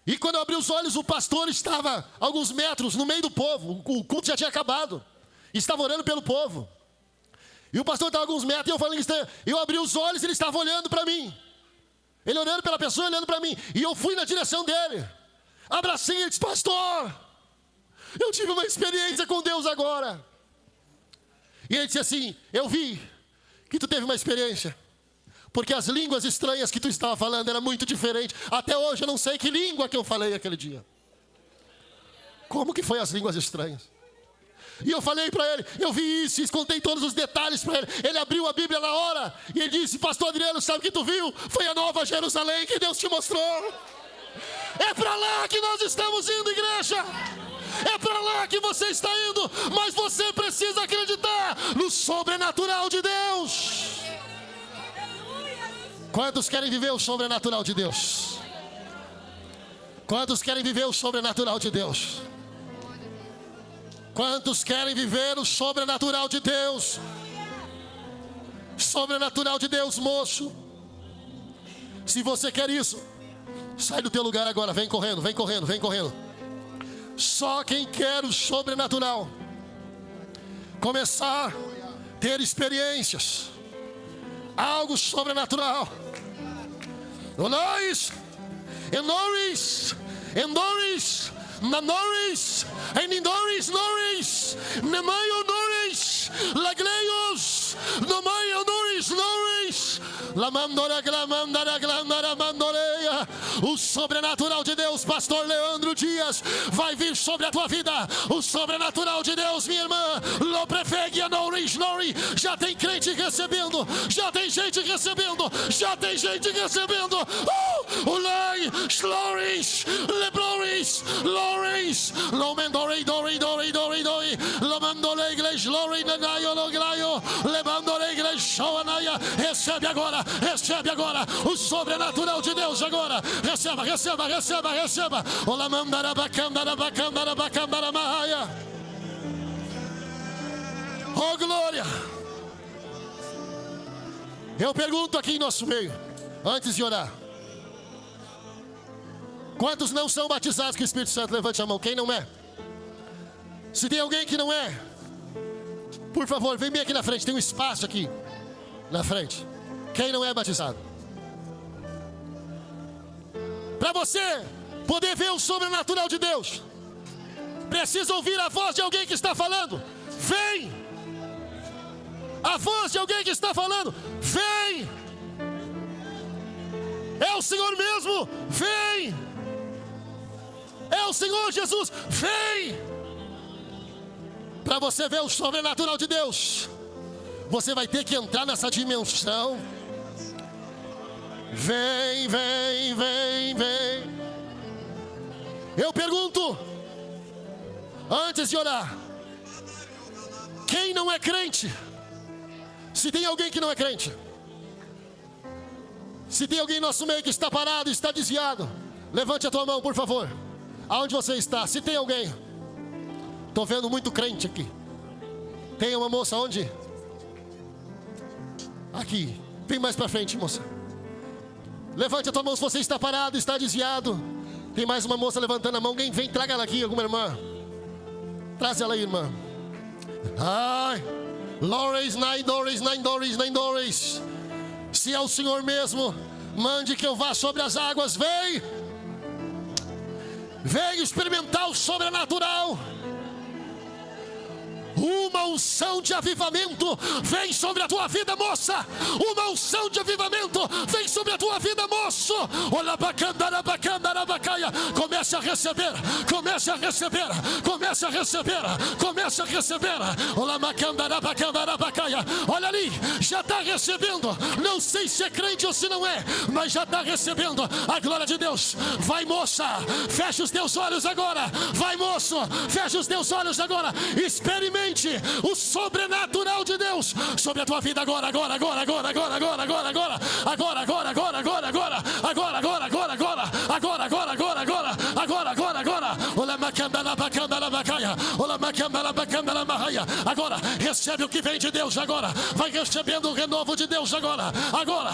E quando eu abri os olhos, o pastor estava a alguns metros no meio do povo. O culto já tinha acabado. Estava orando pelo povo. E o pastor estava a alguns metros e eu falando língua estranha. Eu abri os olhos e ele estava olhando para mim. Ele olhando pela pessoa, olhando para mim. E eu fui na direção dele. Abracei e disse: pastor, eu tive uma experiência com Deus agora. E ele disse assim: eu vi que tu teve uma experiência, porque as línguas estranhas que tu estava falando eram muito diferentes. Até hoje eu não sei que língua que eu falei aquele dia. Como que foi as línguas estranhas? E eu falei para ele, eu vi isso, e contei todos os detalhes para ele. Ele abriu a Bíblia na hora, e ele disse: pastor Adriano, sabe o que tu viu? Foi a Nova Jerusalém que Deus te mostrou. É para lá que nós estamos indo, igreja. É para lá que você está indo. Mas você precisa acreditar no sobrenatural de Deus. Quantos querem viver o sobrenatural de Deus? Quantos querem viver o sobrenatural de Deus? Quantos querem viver o sobrenatural de Deus? Sobrenatural de Deus, moço. Se você quer isso, sai do teu lugar agora, vem correndo, vem correndo, vem correndo. Só quem quer o sobrenatural, começar a ter experiências, algo sobrenatural. Nós, Enoris, Endoris, Nanoris, Enindoris, Noris, Nemaio Noris, Lagleios, Nomaio Noris, Noris, Lamandora, Glamandara, Glamandara, Mandoreia. O sobrenatural de Deus, pastor Leandro Dias, vai vir sobre a tua vida. O sobrenatural de Deus, minha irmã, Loprefegia, Noris, Nori. Já tem crente recebendo, já tem gente recebendo, já tem gente recebendo. Ulai, Sloris, Lebroris, Loris, Lomendorei, Dori, Dori, Dori, Dori, Lomandorei, Igreja, Lori, Nanaio, Lograio, Levandorei, Igreja, Shoanaya. Recebe agora o sobrenatural de Deus agora. Receba, receba, receba, receba. Olamandara, bacandara, bacandara, bacandara, maia. Oh, glória. Eu pergunto aqui em nosso meio, antes de orar: quantos não são batizados com o Espírito Santo? Levante a mão. Quem não é? Se tem alguém que não é, por favor, vem bem aqui na frente. Tem um espaço aqui na frente. Quem não é batizado? Para você poder ver o sobrenatural de Deus, precisa ouvir a voz de alguém que está falando. Vem! A voz de alguém que está falando. Vem! É o Senhor mesmo. Vem! É o Senhor Jesus. Vem! Para você ver o sobrenatural de Deus, você vai ter que entrar nessa dimensão Vem, vem, vem, vem. Eu pergunto, antes de orar, quem não é crente? Se tem alguém que não é crente, se tem alguém em nosso meio que está parado, está desviado, levante a tua mão, por favor. Aonde você está? Se tem alguém. Estou vendo muito crente aqui. Tem uma moça onde? Aqui. Vem mais para frente, moça. Levante a tua mão se você está parado, está desviado. Tem mais uma moça levantando a mão. Alguém vem, traga ela aqui, alguma irmã. Traz ela aí, irmã. Ai, Lores, nine doors. Se é o Senhor mesmo, mande que eu vá sobre as águas. Vem. Vem experimentar o sobrenatural. Uma unção de avivamento vem sobre a tua vida, moça. Uma unção de avivamento vem sobre a tua vida, moço. Comece a receber. Comece a receber. Comece a receber. Comece a receber. Olha ali, já está recebendo. Não sei se é crente ou se não é, mas já está recebendo a glória de Deus. Vai, moça, fecha os teus olhos agora. Vai, moço, fecha os teus olhos agora. Experimente o sobrenatural de Deus sobre a tua vida agora. Agora, recebe o que vem de Deus agora. Vai recebendo o renovo de Deus agora. Agora.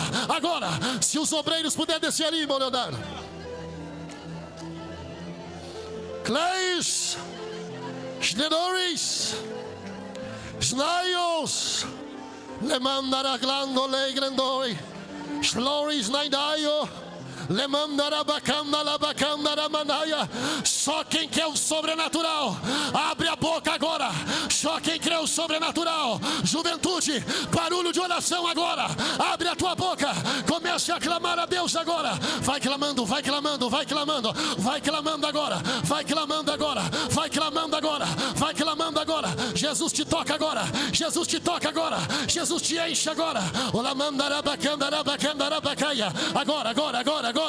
Se os obreiros puderem descer ali, irmão Leonardo. Cleis, Schnedoris, Snaios, Lemandara glando legrandoi, Shloris naidaio, Lemandara bacanda manaya. Só quem quer o sobrenatural, abre a boca agora. Só quem crê o sobrenatural. Juventude, barulho de oração agora. Abre a tua boca, comece a clamar a Deus agora. Vai clamando agora. Jesus te toca agora. Jesus te enche agora. Agora.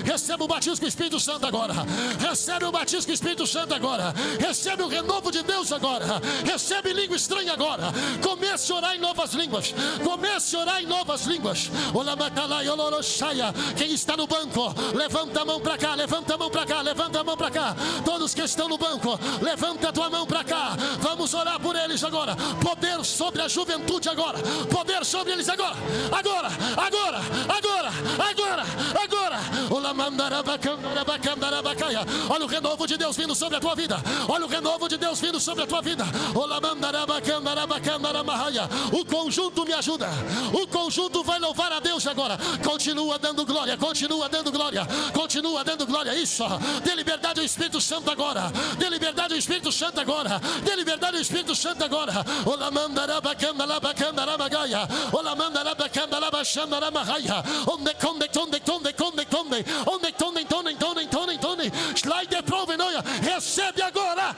Receba o batismo com o Espírito Santo agora. Recebe o batismo com o Espírito Santo agora. Recebe o renovo de Deus agora. Recebe língua estranha agora. Comece a orar em novas línguas. Quem está no banco, levanta a mão para cá. Todos que estão no banco, levanta a tua mão para cá. Vamos orar por eles agora. Poder sobre a juventude agora. Poder sobre eles agora. Olha o renovo de Deus vindo sobre a tua vida. O conjunto me ajuda. O conjunto vai louvar a Deus agora. Continua dando glória. Isso. Dê liberdade ao Espírito Santo agora. Recebe agora.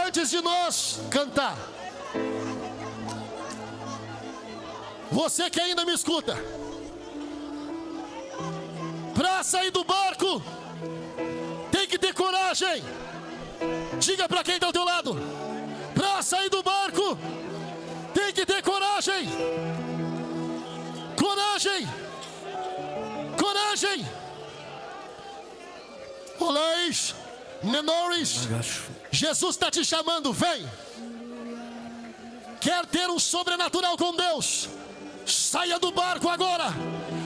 Antes de nós cantar, você que ainda me escuta, para sair do barco, tem que ter coragem. Diga para quem está ao teu lado: para sair do barco, tem que ter coragem. Olês, menores, Jesus está te chamando, vem. Quer ter um sobrenatural com Deus? Saia do barco agora.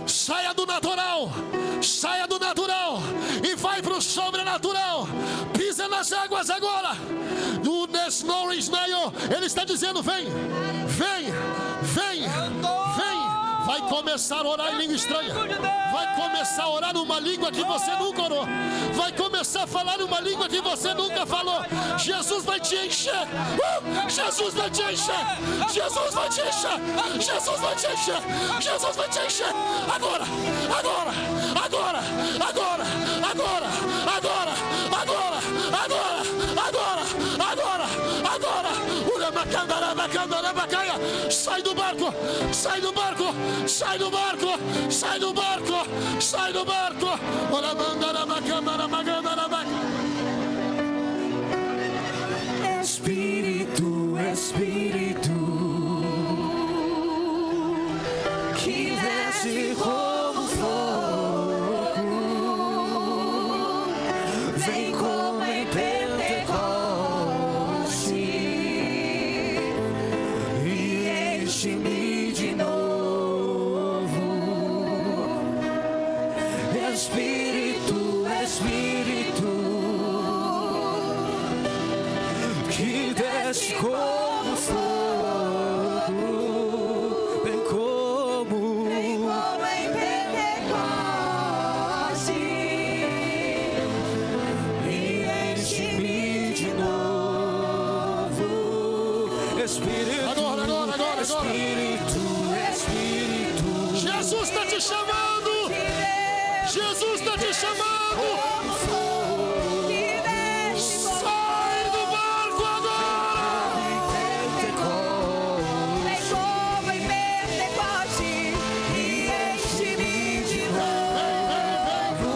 Saia do natural e vai para o sobrenatural. Pisa nas águas agora. Ele está dizendo: vem. Vai começar a orar em língua estranha. Vai começar a orar numa língua que você nunca orou. Vai começar a falar numa língua que você nunca falou. Jesus vai te encher. Jesus vai te encher. Jesus vai te encher. Jesus vai te encher. Jesus vai te encher. Agora, agora, agora, agora, agora, agora, agora, agora, agora, agora, agora. Sai do barco, sai do barco, sai do barco, sai do barco, sai do barco. Espírito, Espírito, que desce como fogo, vem como em Pentecoste e enche-me de novo. Espírito, Espírito, que desce como fogo, vem como em Pentecoste e enche-me de novo. Espírito, Agora, agora, agora, agora. Espírito, Espírito, Jesus está te chamando. Jesus está te chamando. Sai do barco agora. vem como em Pentecoste e enche-me de novo.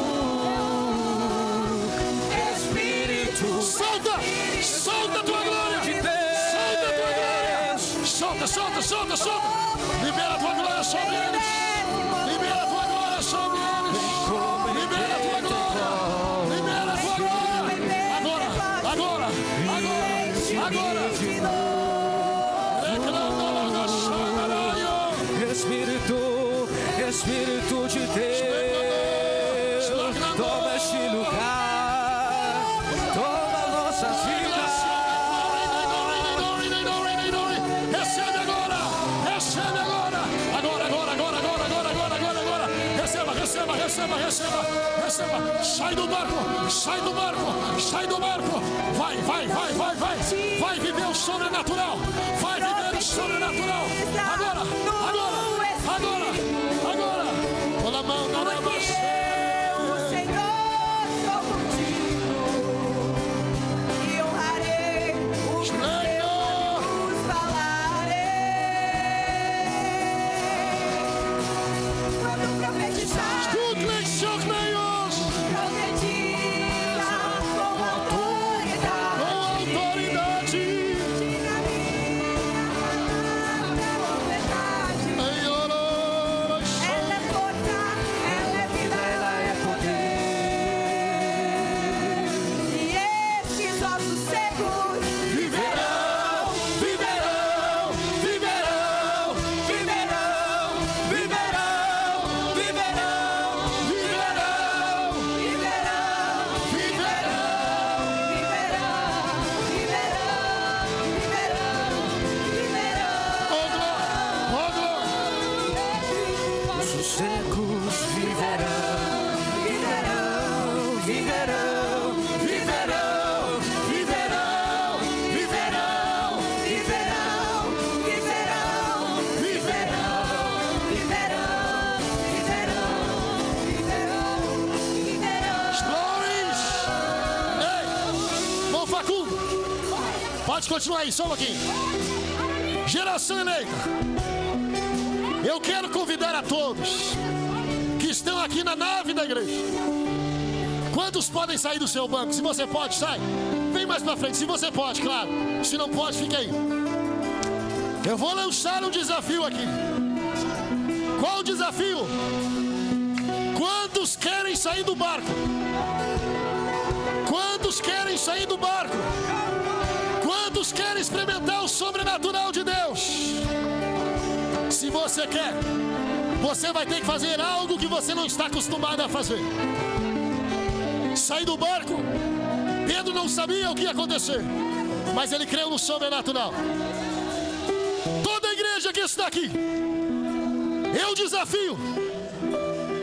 Espírito, Solta, solta a tua glória. Solta a tua glória. Solta, solta, solta, solta. Libera a tua glória sobre eles. Libera a tua glória sobre eles. Libera a tua glória. Libera a tua glória. Agora, agora, agora, agora. Espírito, Espírito de Deus, toma este lugar, toma nossas vidas. Recebe agora, recebe agora. Agora, agora, agora, agora, agora, agora, agora, agora. Receba, receba, receba, receba, receba. Sai do barco, sai do barco, sai do barco. Vai, vai, vai, vai, vai. Vai viver o sobrenatural. Vai viver o sobrenatural. Agora, agora, agora, agora. Olha a mão, na mão. O Senhor sou contigo e honrarei os teus falarei. Quando profetizar, profetiza com autoridade. Diga a minha verdade. Ela é força, ela é vida, ela é poder. E esses ossos secos Viverão, viverão, viverão, viverão, viverão, viverão, viverão, Os secos viverão, viverão, viverão, viverão, viverão, viverão, Flores! Ei! Bom, Facundo! Pode continuar aí, só um pouquinho. Geração eleita. Eu quero convidar a todos que estão aqui na nave da igreja. Quantos podem sair do seu banco? Se você pode, sai. Vem mais pra frente. Se você pode, claro. Se não pode, fica aí. Eu vou lançar um desafio aqui. Qual o desafio? Quantos querem sair do barco? Quantos querem sair do barco? Quantos querem experimentar o sobrenatural de Deus? Se você quer, você vai ter que fazer algo que você não está acostumado a fazer. Sair do barco. Pedro não sabia o que ia acontecer, mas ele creu no sobrenatural. Toda a igreja que está aqui, Eu desafio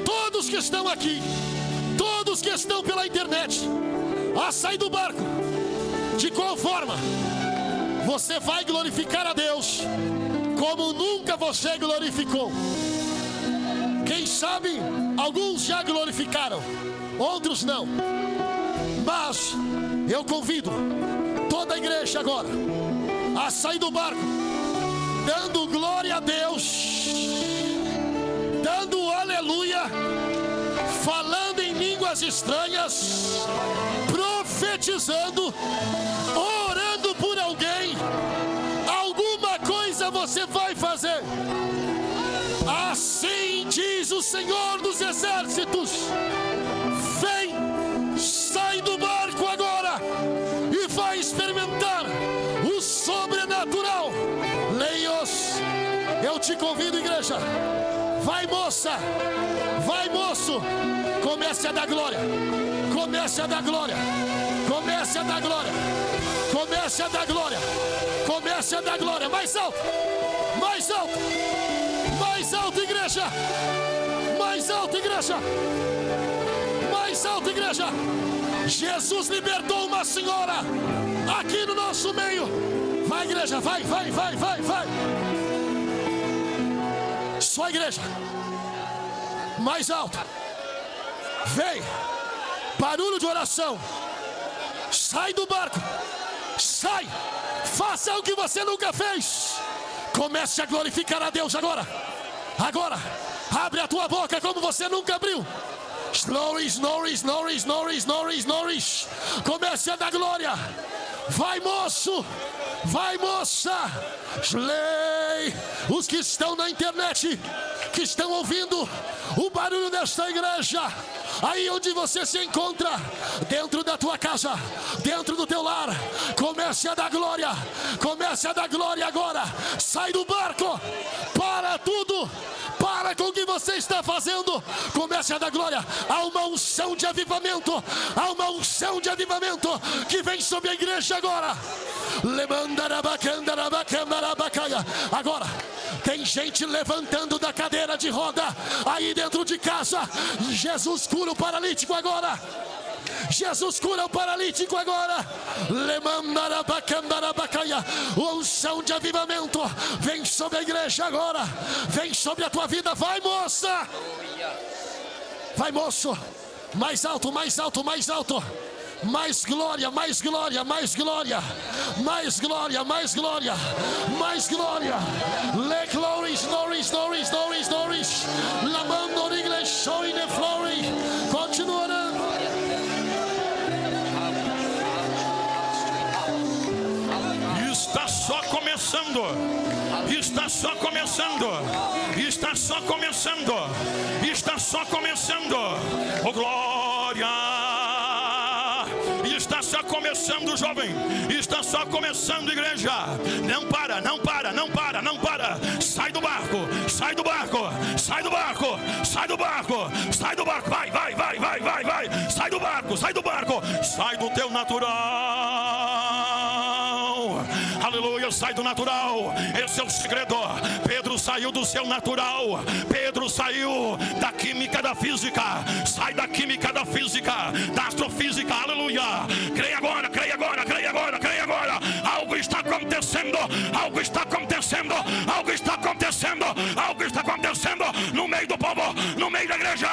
todos que estão aqui, todos que estão pela internet, a sair do barco. De qual forma você vai glorificar a Deus como nunca você glorificou? Quem sabe alguns já glorificaram, outros não. Mas eu convido toda a igreja agora a sair do barco, dando glória a Deus, dando aleluia, falando em línguas estranhas, profetizando, orando por alguém. Alguma coisa você vai fazer. Assim diz o Senhor dos Exércitos: vem, sai do barco agora e vai experimentar o sobrenatural. Leios, eu te convido, igreja. Vai, moça, vai, moço. Comece a dar glória. Comece a dar glória. Comece a dar glória. Comece a dar glória. Comece a dar glória. Mais alto. Mais alto. Mais alto, igreja. Mais alto, igreja. Mais alto, igreja. Jesus libertou uma senhora aqui no nosso meio. Vai, igreja. Vai, vai, vai, vai, vai. Só a igreja. Mais alto. Vem. Barulho de oração. Sai do barco. Sai. Faça o que você nunca fez. Comece a glorificar a Deus agora. Agora. Abre a tua boca como você nunca abriu. Snorris, Norris, Norris, Norris, Norris, Norris. Comece a dar glória. Vai, moço. Vai, moça. Slay. Os que estão na internet, que estão ouvindo o barulho desta igreja, aí onde você se encontra, dentro da tua casa, dentro do teu lar, comece a dar glória. Comece a dar glória agora. Sai do barco. Para tudo. Para com o que você está fazendo. Comece a dar glória. Há uma unção de avivamento. Há uma unção de avivamento que vem sobre a igreja agora. Agora tem gente levantando da cadeira de roda aí dentro de casa. Jesus cura o paralítico agora. Jesus cura o paralítico agora. Unção de avivamento vem sobre a igreja agora. Vem sobre a tua vida. Vai, moça. Vai, moço. Mais alto, mais alto, mais alto. Mais glória, mais glória, mais glória. Mais glória, mais glória. Mais glória. Le glory, Norris, Norris, Norris, Norris. Lamando English, showing the glory. Continua orando. Está só começando. Está só começando. Está só começando. Está só começando. Oh, glória. Está só começando, jovem. Está só começando, igreja. Não para, não para, não para, não para. Sai do barco, sai do barco, sai do barco, sai do barco, sai do barco. Vai, vai, vai, vai, vai, vai. Sai do barco, sai do barco. Sai do teu natural. Aleluia, sai do natural. Esse é o segredo. Pedro saiu do seu natural. Pedro saiu da química da física. Sai da química da física, da astrofísica. Aleluia. Creia agora, creia agora, creia agora, creia agora. Algo está acontecendo. Algo está acontecendo. Algo está acontecendo. Algo está acontecendo no meio do povo, no meio da igreja.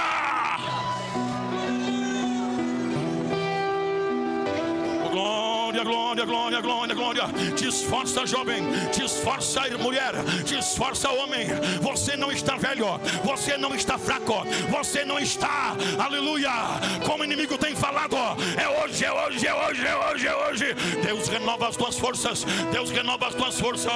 Glória, glória, glória, glória, glória. Te esforça, jovem. Te esforça, mulher. Te esforça, homem. Você não está velho. Você não está fraco. Você não está, aleluia, como o inimigo tem falado. É hoje, é hoje, é hoje, é hoje, é hoje. Deus renova as tuas forças. Deus renova as tuas forças.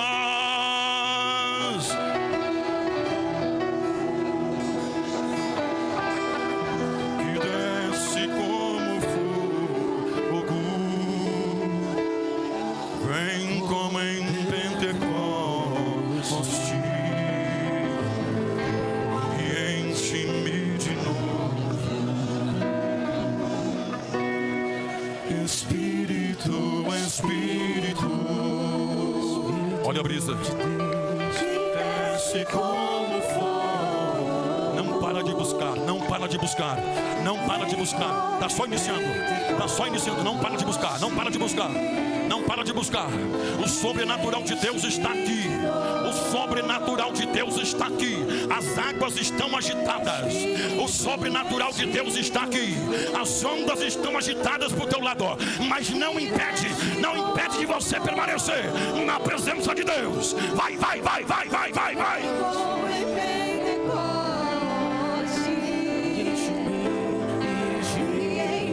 Que desce como fogo. Vem como em Pentecostes e enche-me de novo. Espírito, Espírito. Olha a brisa. Desce como fogo. para de buscar. Não para de buscar. Está só iniciando. Está só iniciando. Não para de buscar. Não para de buscar. Não para de buscar. O sobrenatural de Deus está aqui. O sobrenatural de Deus está aqui. As águas estão agitadas. O sobrenatural de Deus está aqui. As ondas estão agitadas para o teu lado. Mas não impede de você permanecer na presença de Deus. Vai, vai, vai, vai, vai, vai, vai.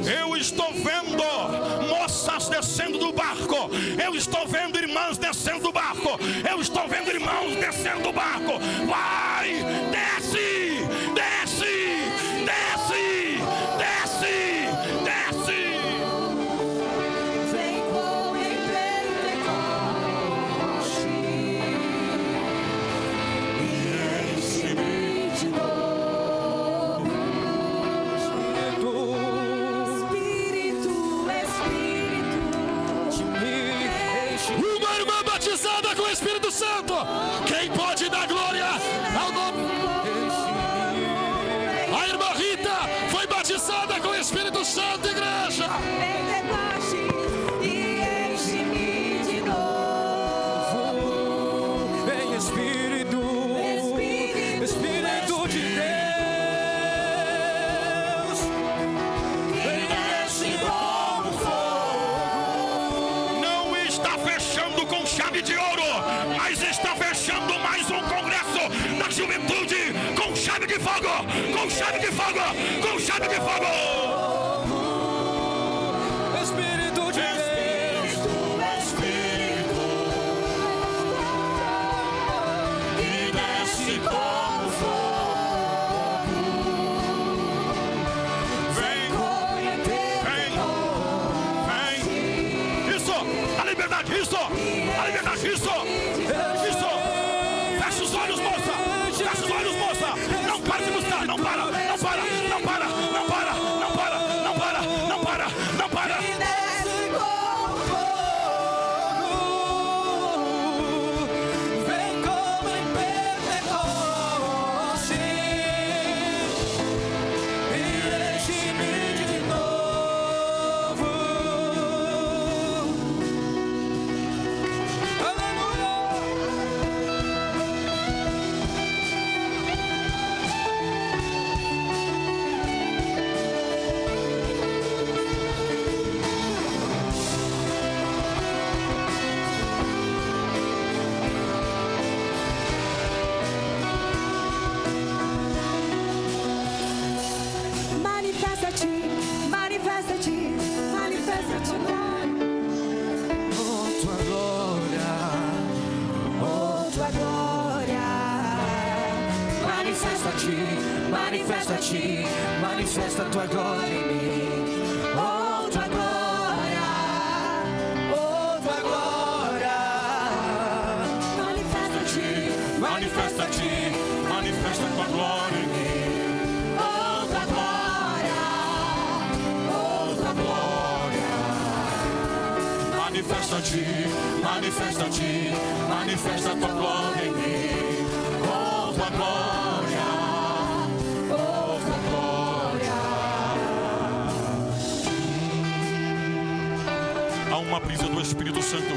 Eu estou vendo moças descendo do barco. Eu estou vendo irmãs descendo do barco. Eu estou vendo irmãos descendo do barco. Vai, desce, desce, desce, desce, desce. Vem como em Pentecoste e enche-me de novo. Espírito, Uma irmã batizada com o Espírito Santo. Quem pode dar glória ao nome? A irmã Rita foi batizada com o Espírito Santo, igreja. Pentecoste e enche-me de novo. Vem Espírito de Deus, Vem desce como fogo. Não está fechando com chave de ouro, mas está fechando mais um congresso da juventude com chave de fogo, com chave de fogo, com chave de fogo. Espírito de Deus, Que desce como fogo. Vem, vem, vem. Isso, a liberdade, isso, a liberdade, isso. Fecha os olhos, moça. Fecha os olhos, moça. Não para de buscar, não para, não para, não para, não para, não para, não para, não para, não para. Que desce como fogo. vem como em Pentecoste e enche-me de novo. Aleluia. Manifesta-te, manifesta-te, manifesta-te, Oh, tua glória, oh tua glória. manifesta-te, manifesta-te, manifesta tua glória em mim. Oh tua glória, Oh, tua glória, manifesta-te, Manifesta-te, manifesta tua glória em mim. oh tua glória, oh tua glória. Manifesta-te, manifesta-te, manifesta tua glória em mim. Oh, tua glória, oh, tua glória. Há uma brisa do Espírito Santo,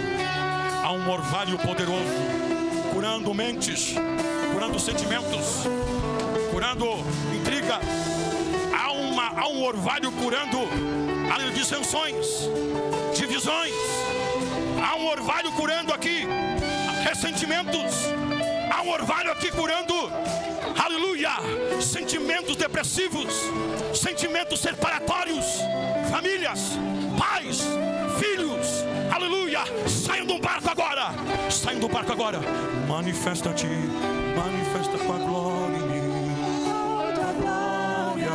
há um orvalho poderoso, curando mentes, curando sentimentos, curando intriga. Há um orvalho curando dissensões, divisões. Há um orvalho curando aqui ressentimentos. Há um orvalho aqui curando, aleluia, sentimentos depressivos, sentimentos separatórios, famílias, pais, filhos, aleluia. Saiam do barco agora, saiam do barco agora. Manifesta-te, manifesta tua glória em mim. Oh tua glória,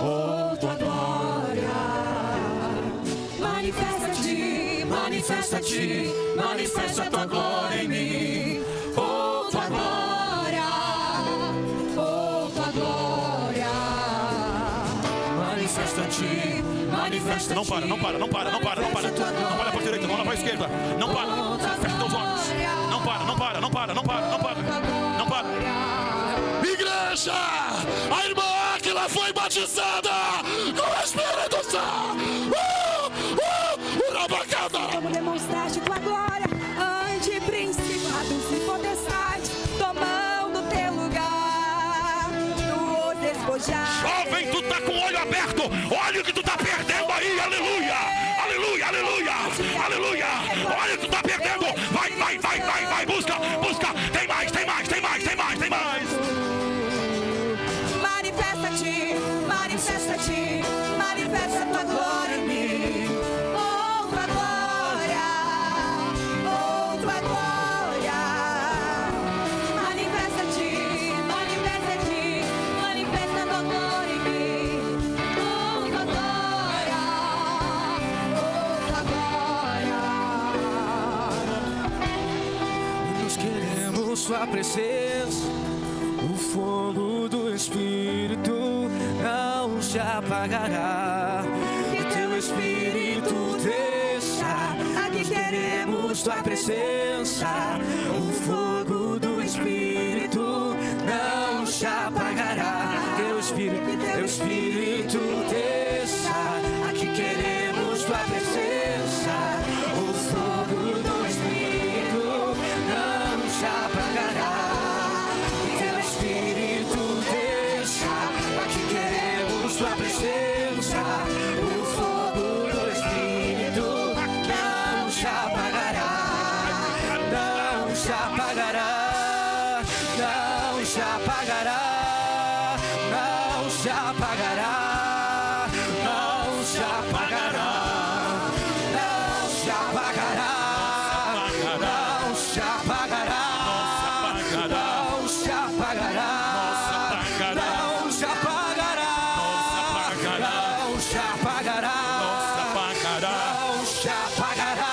Oh, tua glória. manifesta-te, manifesta-te, manifesta tua glória em mim. oh tua glória, oh tua glória. Manifesta-te, manifesta-te. Não para, não para, não para, não para, não para. Não olha para a direita, não olha para a esquerda. Não para. Fecha teus olhos. Não para, não para, não para, não para, não para. Não para. Igreja, a irmã que ela foi batizada com o Espírito Santo. Como demonstraste tua glória ante principados e potestades, tomando teu lugar, tu os despojaste. Jovem, tu tá com o olho aberto. Olha o que tu tá perdendo aí. Aleluia, aleluia, aleluia, aleluia. Olha o que tu tá perdendo. Vai, vai, vai, vai, vai. Busca, busca. Tem mais, tem mais, tem mais, tem mais, tem mais. Manifesta-te, manifesta-te, manifesta tua glória em mim. Oh, tua glória, oh, tua glória. Manifesta-te, manifesta-te, manifesta tua glória em mim. Oh, tua glória, oh, tua glória. Nós queremos sua presença, o fogo do Espírito não se apagará. O teu Espírito deixa, aqui queremos tua presença, o fogo do Espírito não se apagará. Teu Espírito deixa, aqui queremos tua presença, o fogo do Espírito não se apagará. Teu Espírito deixa, aqui queremos tua presença, o fogo do Espírito não se apagará, não se apagará, não se apagará, não se apagará, não se apagará, não se apagará, não se apagará, não se apagará, não se apagará, não se apagará, não se apagará.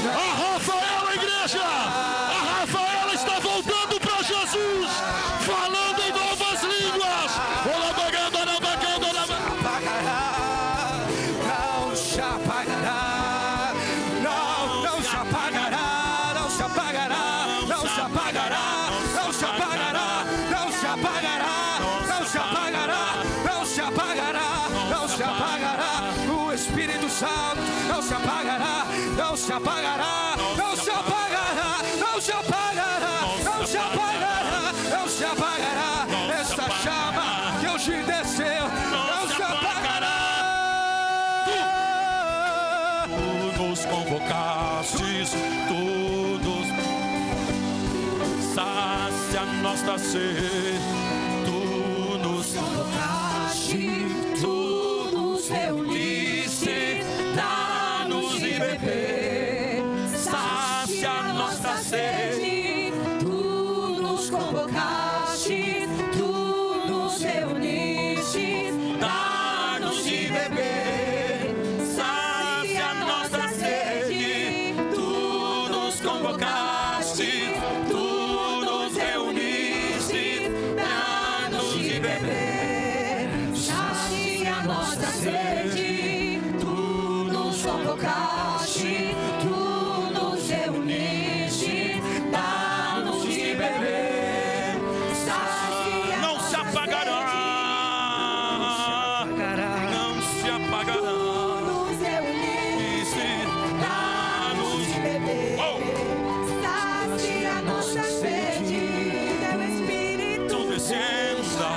A Rafaela, igreja! A Rafaela está voltando para Jesus, falando em novas línguas. Não se apagará, não se apagará, não se apagará, não se apagará, não se apagará, não se apagará, não se apagará, não se apagará, não se apagará. O Espírito Santo não se apagará, não se apagará, não se apagará, não se apagará, não se apagará, não se apagará. Esta chama que hoje desceu não se apagará. Tu nos convocastes, tu nos sacia nossa sede, tu nos Convocaste, tu nos reuniste, dá-nos de beber, sacia nossa sede. Tu nos convocaste, tu nos reuniste, dá-nos de beber, sacia nossa sede. Tu nos convocaste, tu nos reuniste, dá-nos de beber, sacia nossa sede. Tu nos convocaste, tu nos reuniste, dá-nos de beber, sacia não se apagará, não se apagará. nos reuniste, dá-nos de beber, sacia nossa sede. Teu Espírito Tu descensa,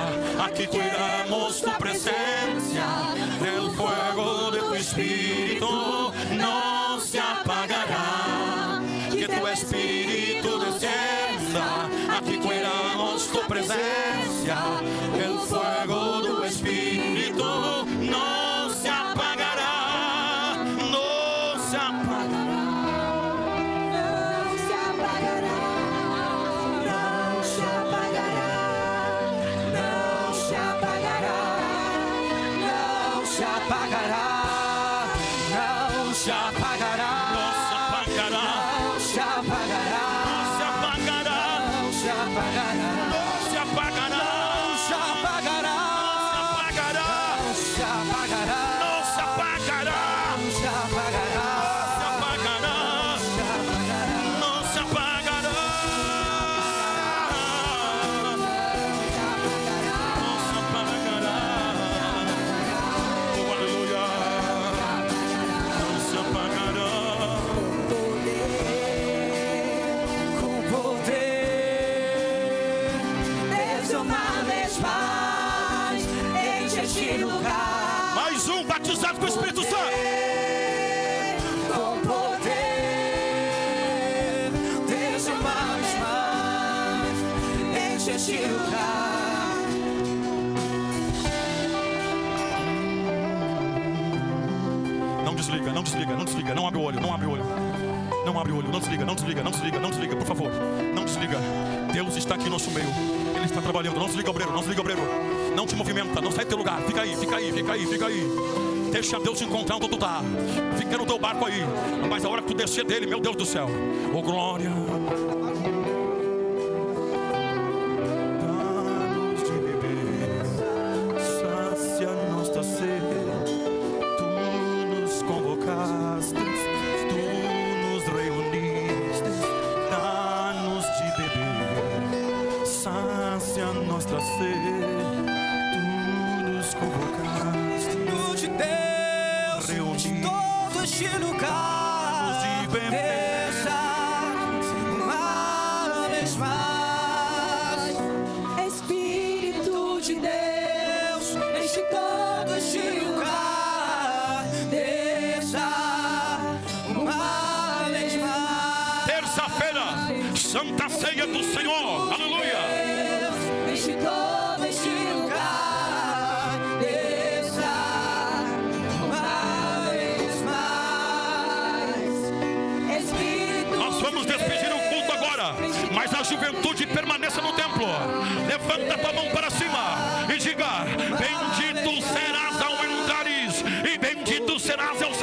aqui cuidamos tu presencia, el fuego de tu Espíritu no se apagará. Que tu Espíritu descensa, aquí cuidamos tu presencia, el fuego de tu Espíritu no se apagará, no se apagará. não se apagará, não se apagará, não se apagará, Não se apagará, não se apagará, Não se apagará, não se apagará, não se apagará, não se apagará, não se apagará, neste lugar. Mais um batizado com o Espírito Santo. Com poder, desde mais, enche este lugar. Não desliga, não desliga, não desliga, não abre o olho, não abre o olho. Não abre o olho, não desliga, não desliga, não desliga, não desliga, por favor. Não desliga. Deus está aqui no nosso meio. Ele está trabalhando. Não desliga, obreiro, não desliga, obreiro. Não te movimenta, não sai do teu lugar. Fica aí, fica aí, fica aí, fica aí. Deixa Deus te encontrar onde tu está. Fica no teu barco aí. Mas a hora que tu descer dele, meu Deus do céu. Oh, glória. Dá-nos de beber, sacia nossa sede. Tu nos convocaste, tu nos reuniste. Dá-nos de beber, sacia nossa sede. Tu nos convocaste. De Deus, de todo este lugar, desça uma vez mais. Espírito de Deus, enche todo este lugar, desça uma vez mais. Terça-feira, Santa Ceia do Senhor. Aleluia. Enche todo este lugar, desça uma vez mais. Espírito. Nós vamos despedir o culto agora, mas a juventude permaneça no templo. Levanta tua mão para cima e diga: bendito serás ao entrares e bendito serás ao